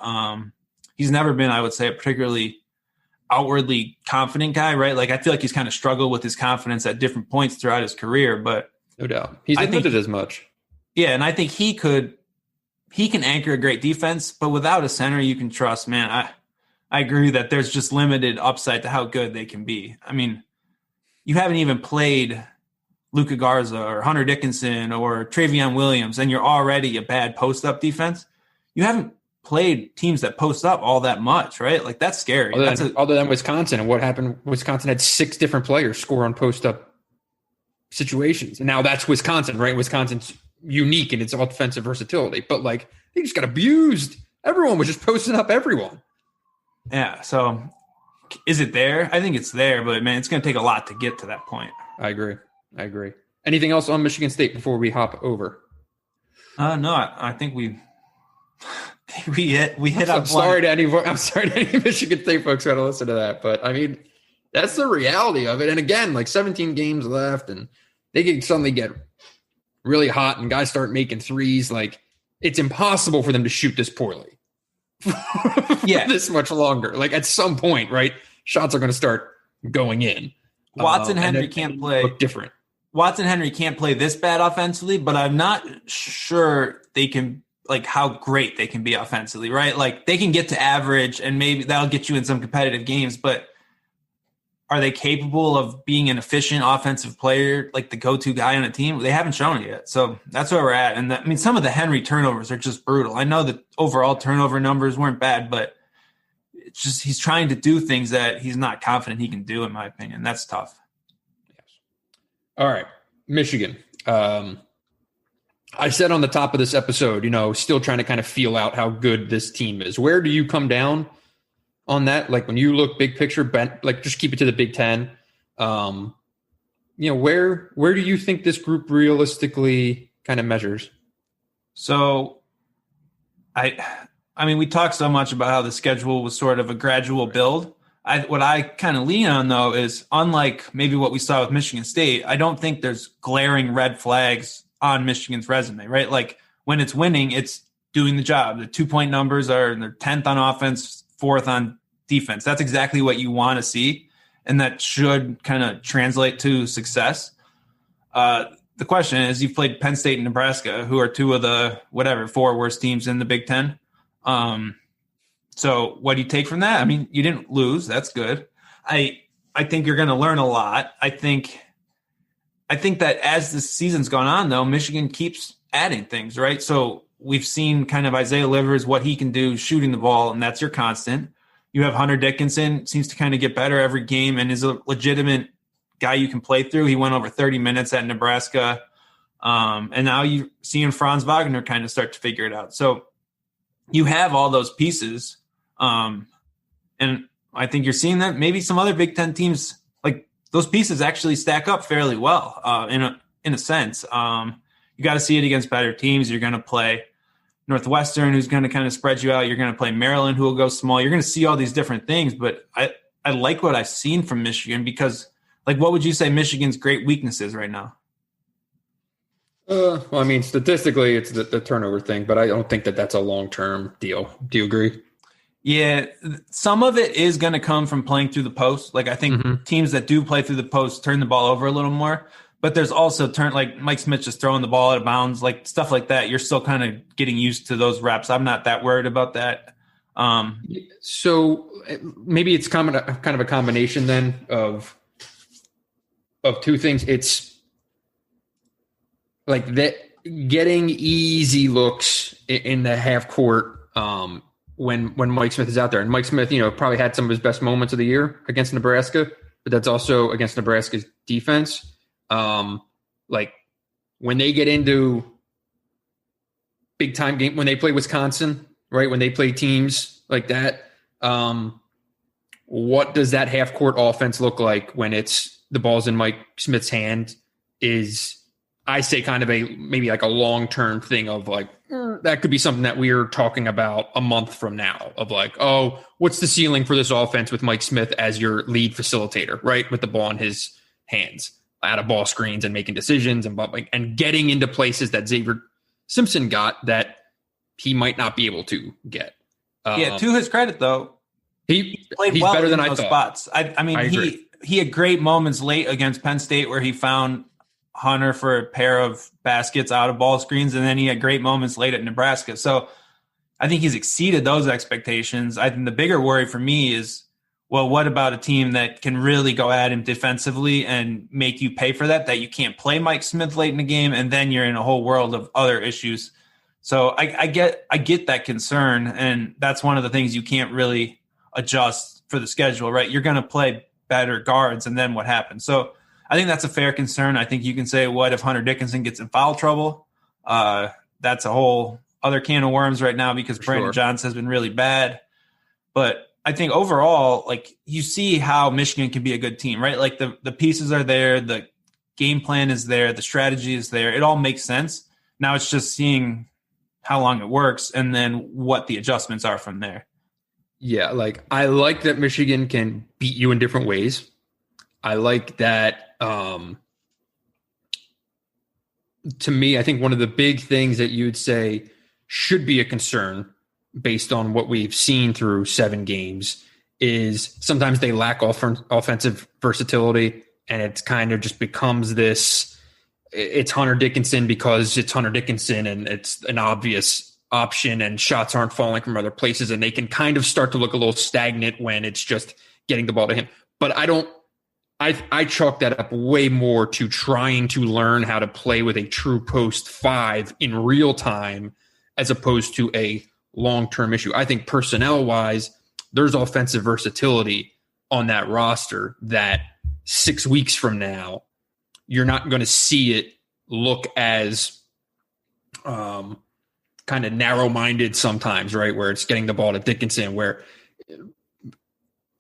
He's never been, I would say, a particularly outwardly confident guy, right? Like, I feel like he's kind of struggled with his confidence at different points throughout his career, but no doubt he's admitted as much. Yeah. And I think he can anchor a great defense, but without a center you can trust, man, I agree that there's just limited upside to how good they can be. You haven't even played Luka Garza or Hunter Dickinson or Travion Williams, and you're already a bad post-up defense. You haven't played teams that post up all that much, right? Like, that's scary. Other than Wisconsin, and what happened, Wisconsin had 6 different players score on post-up situations. And now that's Wisconsin, right? Wisconsin's unique in its offensive versatility, but like, they just got abused. Everyone was just posting up everyone. Yeah. So is it there? I think it's there, but man, it's going to take a lot to get to that point. I agree. Anything else on Michigan State before we hop over? No, I think we We hit I'm up sorry to any Michigan State folks who had to listen to that, but I mean, that's the reality of it. And again, like 17 games left, and they can suddenly get really hot, and guys start making threes. Like, it's impossible for them to shoot this poorly. This much longer. Like, at some point, right? Shots are going to start going in. Watson Henry can't play. Look different. Watson Henry can't play this bad offensively, but I'm not sure they can, like, how great they can be offensively, right? Like, they can get to average, and maybe that'll get you in some competitive games, but are they capable of being an efficient offensive player, like the go-to guy on a team? They haven't shown it yet. So that's where we're at. And I mean, some of the Henry turnovers are just brutal. I know that overall turnover numbers weren't bad, but it's just he's trying to do things that he's not confident he can do, in my opinion. That's tough. Yes. All right, Michigan. I said on the top of this episode, still trying to kind of feel out how good this team is. Where do you come down on that? Like, when you look big picture, like, just keep it to the Big Ten. Where do you think this group realistically kind of measures? So, I mean, we talked so much about how the schedule was sort of a gradual build. What I kind of lean on, though, is unlike maybe what we saw with Michigan State, I don't think there's glaring red flags on Michigan's resume, right? Like, when it's winning, it's doing the job. The 2-point numbers are they're 10th on offense, 4th on defense. That's exactly what you want to see, and that should kind of translate to success. The question is, you've played Penn State and Nebraska, who are two of the 4 worst teams in the Big Ten. So what do you take from that? I mean, you didn't lose. That's good. I think you're going to learn a lot. I think that as the season's gone on, though, Michigan keeps adding things, right? So we've seen kind of Isaiah Livers, what he can do shooting the ball, and that's your constant. You have Hunter Dickinson, seems to kind of get better every game and is a legitimate guy you can play through. He went over 30 minutes at Nebraska. And now you're seeing Franz Wagner kind of start to figure it out. So you have all those pieces. And I think you're seeing that maybe some other Big Ten teams, like, those pieces actually stack up fairly well in a sense. You got to see it against better teams. You're going to play Northwestern, who's going to kind of spread you out. You're going to play Maryland, who will go small. You're going to see all these different things, but I like what I've seen from Michigan because, like, what would you say Michigan's great weakness is right now? Well, I mean, statistically, it's the turnover thing, but I don't think that that's a long-term deal. Do you agree? Yeah, some of it is going to come from playing through the post. Like, I think teams that do play through the post turn the ball over a little more. But there's also like Mike Smith just throwing the ball out of bounds, like stuff like that. You're still kind of getting used to those reps. I'm not that worried about that. So maybe it's kind of a combination then of two things. It's like that getting easy looks in the half court when Mike Smith is out there. And Mike Smith, probably had some of his best moments of the year against Nebraska, but that's also against Nebraska's defense. Like, when they get into big time game, when they play Wisconsin, right? When they play teams like that, what does that half court offense look like when it's the ball's in Mike Smith's hand? Is, I say, kind of maybe like a long-term thing of like, that could be something that we're talking about a month from now of like, oh, what's the ceiling for this offense with Mike Smith as your lead facilitator, right? With the ball in his hands, out of ball screens and making decisions and getting into places that Xavier Simpson got that he might not be able to get. To his credit, though, he's well better than I thought. Spots. I mean, he had great moments late against Penn State where he found Hunter for a pair of baskets out of ball screens, and then he had great moments late at Nebraska. So I think he's exceeded those expectations. I think the bigger worry for me is, well, what about a team that can really go at him defensively and make you pay for that you can't play Mike Smith late in the game, and then you're in a whole world of other issues. So I get that concern, and that's one of the things you can't really adjust for the schedule, right? You're going to play better guards, and then what happens? So I think that's a fair concern. I think you can say, what if Hunter Dickinson gets in foul trouble? That's a whole other can of worms right now because Brandon Johnson has been really bad. But I think overall, like, you see how Michigan can be a good team, right? Like, the pieces are there, the game plan is there, the strategy is there. It all makes sense. Now it's just seeing how long it works, and then what the adjustments are from there. Yeah, like I like that Michigan can beat you in different ways. I like that. To me, I think one of the big things that you'd say should be a concern based on what we've seen through 7 games is sometimes they lack offensive versatility, and it kind of just becomes this. It's Hunter Dickinson because it's Hunter Dickinson, and it's an obvious option, and shots aren't falling from other places, and they can kind of start to look a little stagnant when it's just getting the ball to him. But I chalk that up way more to trying to learn how to play with a true post 5 in real time as opposed to a long-term issue. I think personnel-wise, there's offensive versatility on that roster that 6 weeks from now, you're not going to see it look as kind of narrow-minded sometimes, right? Where it's getting the ball to Dickinson, where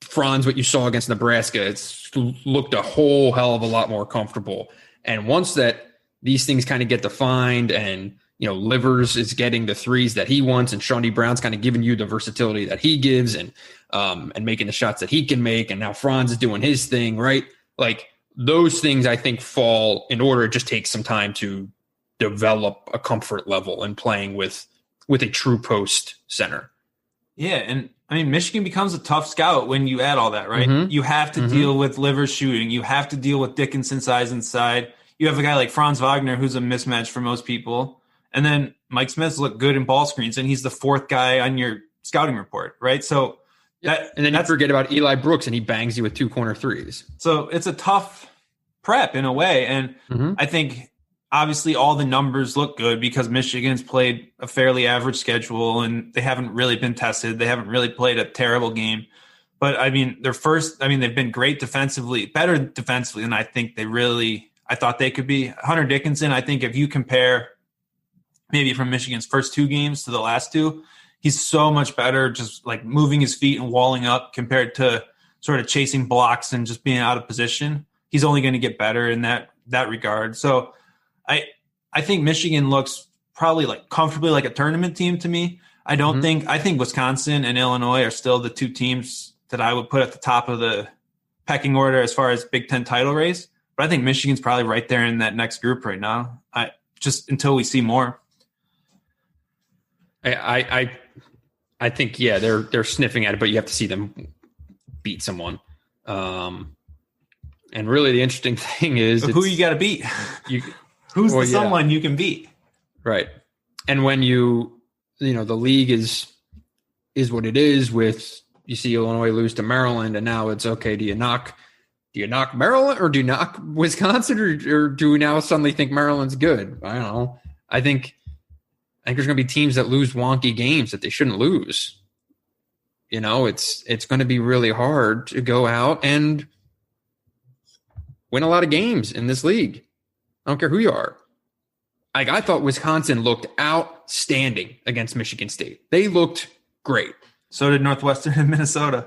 Franz, what you saw against Nebraska, it's looked a whole hell of a lot more comfortable. And once that these things kind of get defined, and Livers is getting the threes that he wants, and Shawnee Brown's kind of giving you the versatility that he gives, and making the shots that he can make, and now Franz is doing his thing, right? Like those things, I think, fall in order. It just takes some time to develop a comfort level in playing with a true post center. Yeah, and I mean, Michigan becomes a tough scout when you add all that, right? Mm-hmm. You have to deal with Livers shooting. You have to deal with Dickinson size inside. You have a guy like Franz Wagner who's a mismatch for most people. And then Mike Smith's looked good in ball screens, and he's the 4th guy on your scouting report, right? So and then you forget about Eli Brooks, and he bangs you with 2 corner threes. So it's a tough prep in a way. And I think obviously all the numbers look good because Michigan's played a fairly average schedule, and they haven't really been tested. They haven't really played a terrible game. But I mean, they've been great defensively, better defensively than I think I thought they could be. Hunter Dickinson, I think if you compare maybe from Michigan's first 2 games to the last 2, he's so much better just like moving his feet and walling up compared to sort of chasing blocks and just being out of position. He's only going to get better in that regard. So I think Michigan looks probably like comfortably like a tournament team to me. I think Wisconsin and Illinois are still the 2 teams that I would put at the top of the pecking order as far as Big Ten title race. But I think Michigan's probably right there in that next group right now. Just until we see more. I think, they're sniffing at it, but you have to see them beat someone. And really the interesting thing is who you got to beat. Who's someone you can beat? Right. And when the league is what it is with, you see Illinois lose to Maryland, and now it's okay. Do you knock Maryland, or do you knock Wisconsin, or do we now suddenly think Maryland's good? I don't know. I think there's going to be teams that lose wonky games that they shouldn't lose. It's going to be really hard to go out and win a lot of games in this league. I don't care who you are. Like, I thought Wisconsin looked outstanding against Michigan State. They looked great. So did Northwestern and Minnesota.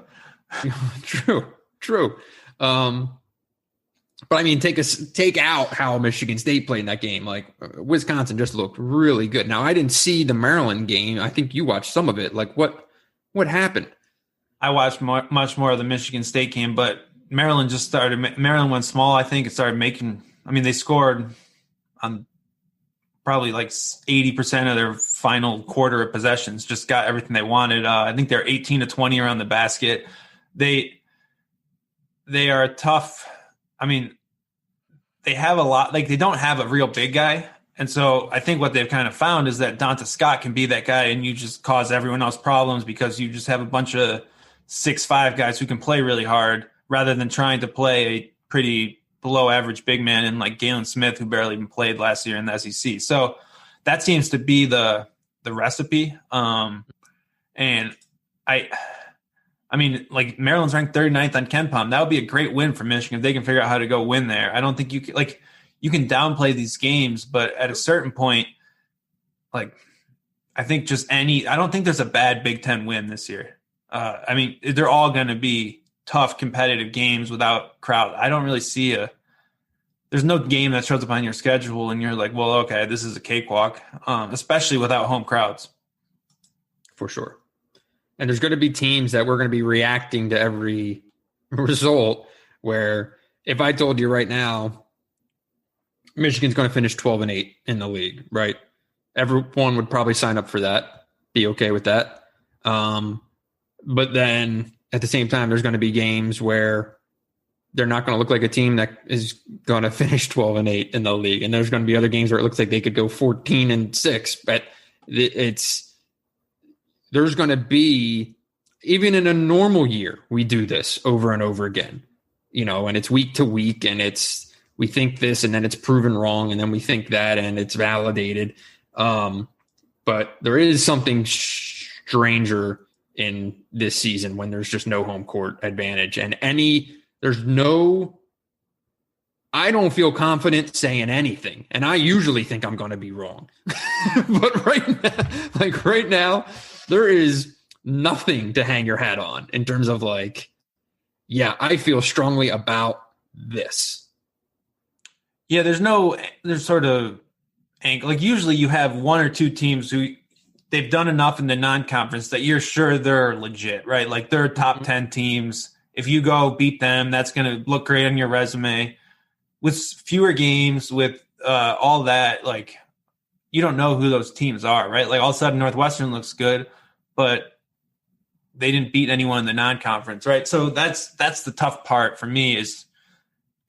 True. But I mean, take out how Michigan State played in that game. Like, Wisconsin just looked really good. Now, I didn't see the Maryland game. I think you watched some of it. Like, what happened? I watched much more of the Michigan State game, but Maryland went small. I think it started making. I mean, they scored on probably like 80% of their final quarter of possessions. Just got everything they wanted. I think they're 18-20 around the basket. They are tough. I mean, they have a lot. Like, they don't have a real big guy. And so I think what they've kind of found is that Donta Scott can be that guy, and you just cause everyone else problems because you just have a bunch of 6'5" guys who can play really hard rather than trying to play a pretty below average big man in like Galen Smith, who barely even played last year in the SEC. So that seems to be the recipe. And I mean, like, Maryland's ranked 39th on KenPom. That would be a great win for Michigan if they can figure out how to go win there. I don't think you can downplay these games, but at a certain point, like, I think I don't think there's a bad Big Ten win this year. I mean, they're all going to be tough competitive games without crowd. I don't really see there's no game that shows up on your schedule and you're like, well, okay, this is a cakewalk, especially without home crowds. For sure. And there's going to be teams that we're going to be reacting to every result where if I told you right now, Michigan's going to finish 12-8 in the league, right? Everyone would probably sign up for that, be okay with that. But then at the same time, there's going to be games where they're not going to look like a team that is going to finish 12-8 in the league. And there's going to be other games where it looks like they could go 14-6, but there's going to be, even in a normal year, we do this over and over again, and it's week to week and we think this and then it's proven wrong. And then we think that and it's validated. But there is something stranger in this season when there's just no home court advantage and I don't feel confident saying anything. And I usually think I'm going to be wrong, but right now, there is nothing to hang your hat on in terms of I feel strongly about this. Yeah, there's sort of angle. Like usually you have one or two teams who they've done enough in the non-conference that you're sure they're legit, right? Like they're top 10 teams. If you go beat them, that's going to look great on your resume. With fewer games, with all that, you don't know who those teams are, right? Like all of a sudden Northwestern looks good, but they didn't beat anyone in the non-conference, right? So that's the tough part for me is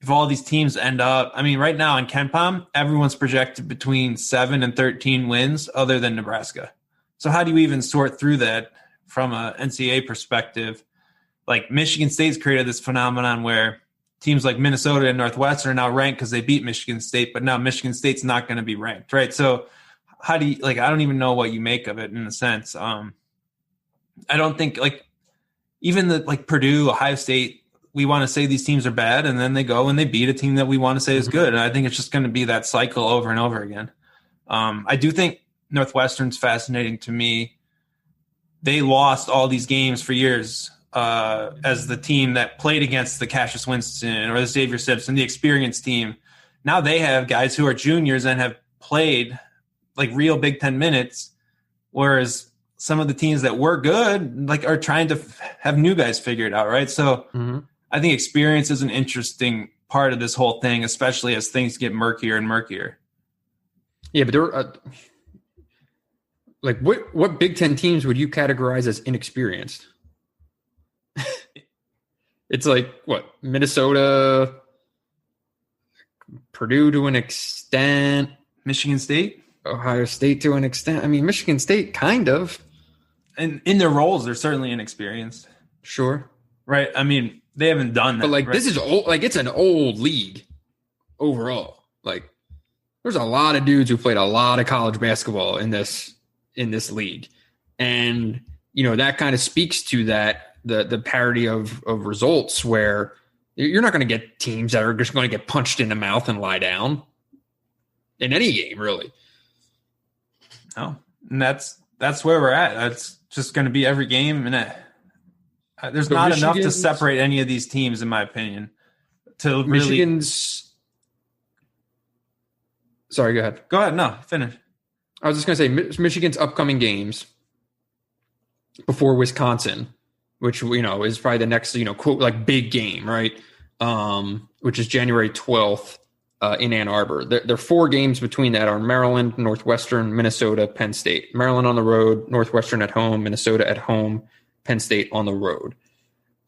if all these teams end up, right now in KenPom, everyone's projected between 7 and 13 wins other than Nebraska. So how do you even sort through that from a NCAA perspective? Like Michigan State's created this phenomenon where teams like Minnesota and Northwestern are now ranked because they beat Michigan State, but now Michigan State's not going to be ranked, right? So how do you, I don't even know what you make of it in a sense. I don't think even Purdue, Ohio State, we want to say these teams are bad and then they go and they beat a team that we want to say is good. And I think it's just going to be that cycle over and over again. I do think Northwestern's fascinating to me. They lost all these games for years as the team that played against the Cassius Winston or the Xavier Simpson, the experienced team. Now they have guys who are juniors and have played real Big Ten minutes, whereas some of the teams that were good are trying to have new guys figure it out, right? So I think experience is an interesting part of this whole thing, especially as things get murkier and murkier. Yeah, but there are what Big Ten teams would you categorize as inexperienced? It's Minnesota, Purdue to an extent, Michigan State, Ohio State to an extent. Michigan State kind of. And in their roles, they're certainly inexperienced. Sure. Right. They haven't done that. But this is old. It's an old league overall. There's a lot of dudes who played a lot of college basketball in this league. And, that kind of speaks to that, the parity of results where you're not going to get teams that are just going to get punched in the mouth and lie down in any game, really. No, and that's where we're at. That's just going to be every game. And there's not enough to separate any of these teams, in my opinion, to really. Sorry, go ahead. Go ahead. No, finish. I was just going to say Michigan's upcoming games before Wisconsin, which, is probably the next, quote, big game, right? Which is January 12th in Ann Arbor. There are 4 games between that are Maryland, Northwestern, Minnesota, Penn State. Maryland on the road, Northwestern at home, Minnesota at home, Penn State on the road.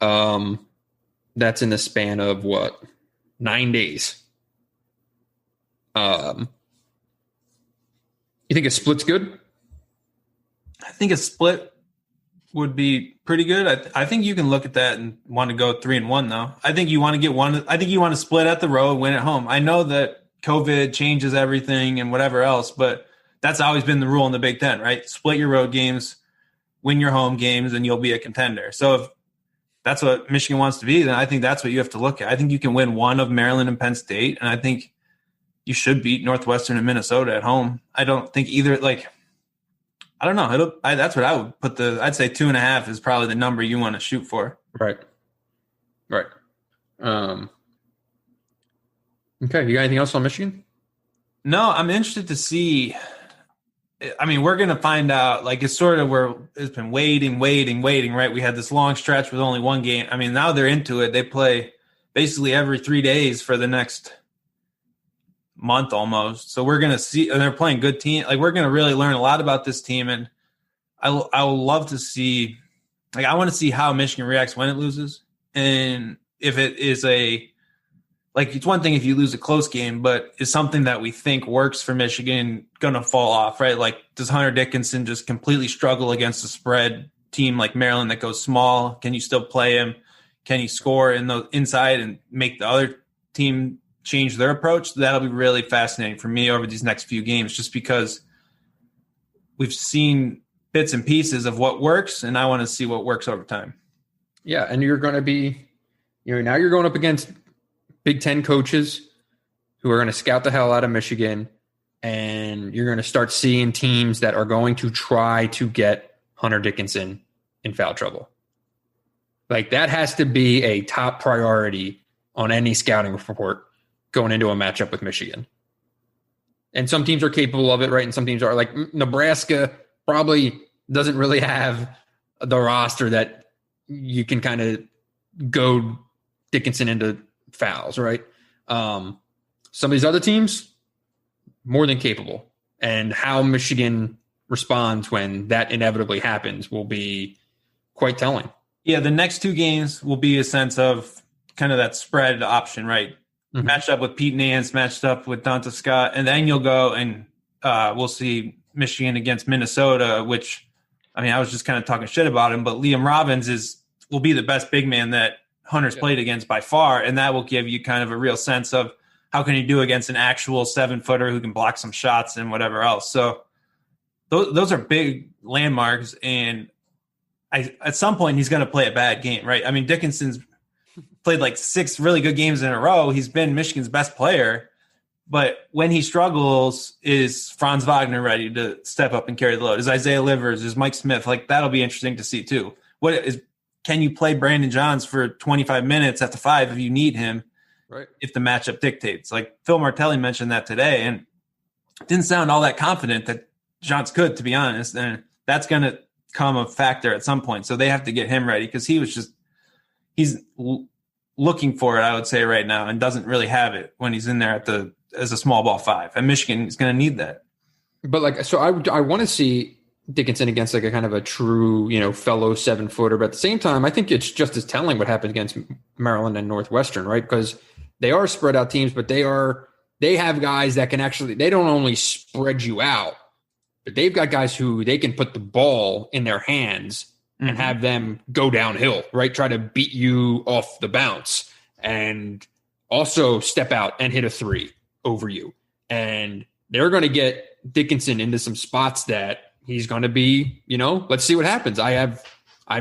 That's in the span of 9 days. You think a split's good? I think a split would be pretty good. I think you can look at that and want to go 3-1 though. I think you want to get one. I think you want to split at the road, win at home. I know that COVID changes everything and whatever else, but that's always been the rule in the Big Ten, right? Split your road games, win your home games, and you'll be a contender. So if that's what Michigan wants to be, then I think that's what you have to look at. I think you can win one of Maryland and Penn State, and I think you should beat Northwestern and Minnesota at home. I don't think either, I don't know. That's what I would put I'd say 2.5 is probably the number you want to shoot for. Right. Okay, you got anything else on Michigan? No, I'm interested to see. I mean, we're going to find out. Like, it's sort of where it's been waiting, right? We had this long stretch with only one game. I mean, now they're into it. They play basically every 3 days for the next month almost. So we're going to see, and they're playing good team. Like, we're going to really learn a lot about this team. And I will love to see, like, I want to see how Michigan reacts when it loses. And if it is it's one thing if you lose a close game, but is something that we think works for Michigan going to fall off, right? Like, does Hunter Dickinson just completely struggle against a spread team like Maryland that goes small? Can you still play him? Can he score in the inside and make the other team change their approach? That'll be really fascinating for me over these next few games, just because we've seen bits and pieces of what works, and I want to see what works over time. Yeah, and you're going to be, now you're going up against Big Ten coaches who are going to scout the hell out of Michigan, and you're going to start seeing teams that are going to try to get Hunter Dickinson in foul trouble. Like, that has to be a top priority on any scouting report going into a matchup with Michigan. And some teams are capable of it, right? And some teams are, like Nebraska probably doesn't really have the roster that you can kind of go Dickinson into fouls, right? Some of these other teams, more than capable. And how Michigan responds when that inevitably happens will be quite telling. Yeah, the next 2 games will be a sense of kind of that spread option, right? Mm-hmm. Matched up with Pete Nance, matched up with Donta Scott, and then you'll go and we'll see Michigan against Minnesota, which, I mean, I was just kind of talking shit about him, but Liam Robbins will be the best big man that Hunter's played against by far, and that will give you kind of a real sense of how can you do against an actual 7-footer who can block some shots and whatever else. So those are big landmarks, and at some point he's going to play a bad game, right? I mean, Dickinson's played like 6 really good games in a row. He's been Michigan's best player, but when he struggles, is Franz Wagner ready to step up and carry the load? Is Isaiah Livers? Is Mike Smith? Like, that'll be interesting to see too. Can you play Brandon Johns for 25 minutes at the 5 if you need him, right? If the matchup dictates? Like, Phil Martelli mentioned that today, and didn't sound all that confident that Johns could, to be honest. And that's going to come a factor at some point. So they have to get him ready, because he's looking for it, I would say, right now, and doesn't really have it when he's in there as a small ball 5. And Michigan is going to need that. But I want to see Dickinson against like a kind of a true, fellow 7-footer. But at the same time, I think it's just as telling what happened against Maryland and Northwestern, right? Because they are spread out teams, but they have guys that can actually, they don't only spread you out, but they've got guys who they can put the ball in their hands and have them go downhill, right? Try to beat you off the bounce and also step out and hit a 3 over you. And they're going to get Dickinson into some spots that he's going to be, let's see what happens. I have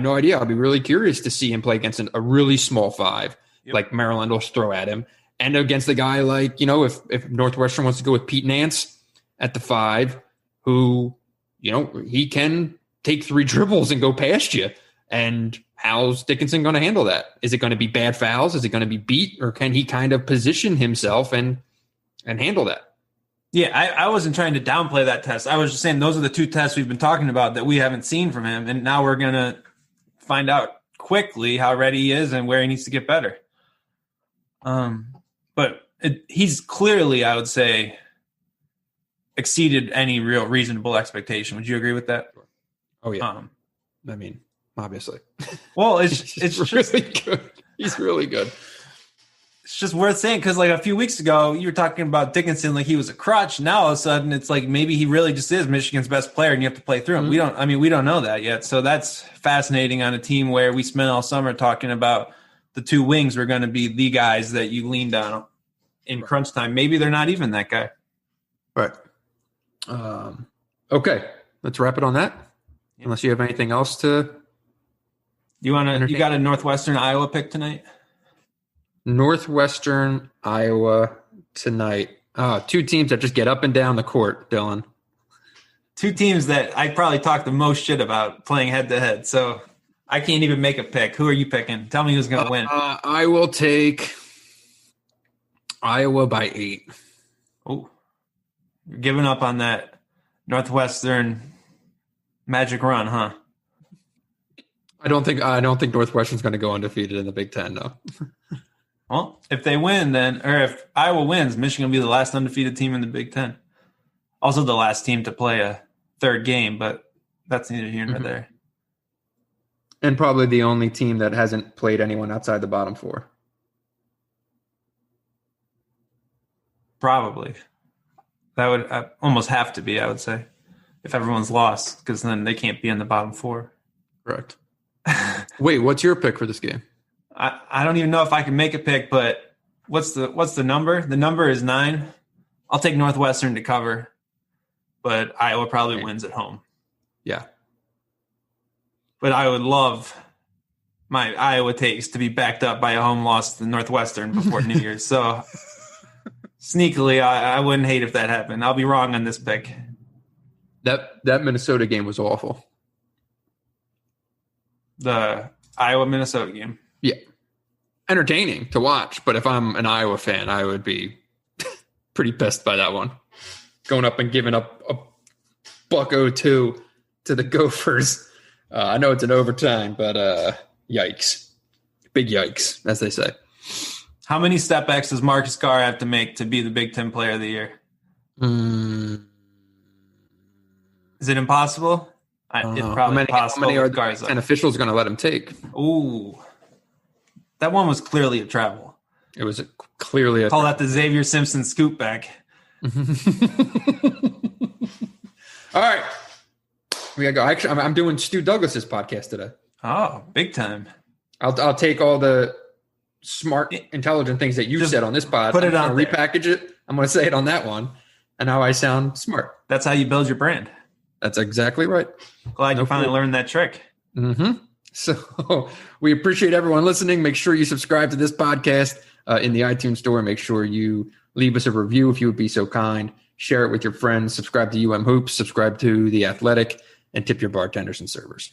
no idea. I'll be really curious to see him play against a really small 5, like Maryland will throw at him, and against the guy like, if Northwestern wants to go with Pete Nance at the 5, who, he can take 3 dribbles and go past you. And how's Dickinson going to handle that? Is it going to be bad fouls? Is it going to be beat? Or can he kind of position himself and handle that? Yeah, I wasn't trying to downplay that test. I was just saying those are the 2 tests we've been talking about that we haven't seen from him. And now we're going to find out quickly how ready he is and where he needs to get better. But he's clearly, I would say, exceeded any real reasonable expectation. Would you agree with that? Oh, yeah. I mean, obviously. Well, it's really good. He's really good. It's just worth saying, because like a few weeks ago, you were talking about Dickinson like he was a crutch. Now all of a sudden, it's like maybe he really just is Michigan's best player, and you have to play through him. We don't know that yet. So that's fascinating on a team where we spent all summer talking about the 2 wings were going to be the guys that you leaned on in crunch time. Maybe they're not even that guy. Right. Okay, let's wrap it on that. Yep. Unless you have anything else to. You got a Northwestern Iowa pick tonight? Northwestern Iowa tonight. 2 teams that just get up and down the court, Dylan. 2 teams that I probably talk the most shit about playing head to head. So I can't even make a pick. Who are you picking? Tell me who's going to win. I will take Iowa by 8. Oh, you're giving up on that Northwestern magic run, huh? I don't think Northwestern's going to go undefeated in the Big Ten, though. Well, if they win, or if Iowa wins, Michigan will be the last undefeated team in the Big Ten. Also the last team to play a third game, but that's neither here nor there. And probably the only team that hasn't played anyone outside the bottom 4. Probably. That would almost have to be, I would say, if everyone's lost, because then they can't be in the bottom 4. Correct. Wait, what's your pick for this game? I don't even know if I can make a pick, but what's the number? The number is 9. I'll take Northwestern to cover, but Iowa probably wins at home. Yeah. But I would love my Iowa takes to be backed up by a home loss to Northwestern before New Year's. So sneakily, I wouldn't hate if that happened. I'll be wrong on this pick. That Minnesota game was awful. The Iowa-Minnesota game. Yeah. Entertaining to watch, but if I'm an Iowa fan, I would be pretty pissed by that one. Going up and giving up a $1.02 to the Gophers. I know it's an overtime, but yikes. Big yikes, as they say. How many step backs does Marcus Carr have to make to be the Big Ten Player of the Year? Is it impossible? It's probably impossible. How many are the Big Ten officials going to let him take? Ooh. That one was clearly a travel. It was clearly a Call that the Xavier Simpson scoop back. All right. We gotta go. Actually, I'm doing Stu Douglas's podcast today. Oh, big time. I'll take all the smart, intelligent things that you Just said on this pod. Put it on there. Repackage it. I'm going to say it on that one. And now I sound smart. That's how you build your brand. That's exactly right. Glad you finally learned that trick. So we appreciate everyone listening. Make sure you subscribe to this podcast in the iTunes store. Make sure you leave us a review if you would be so kind. Share it with your friends. Subscribe to UM Hoops. Subscribe to The Athletic. And tip your bartenders and servers.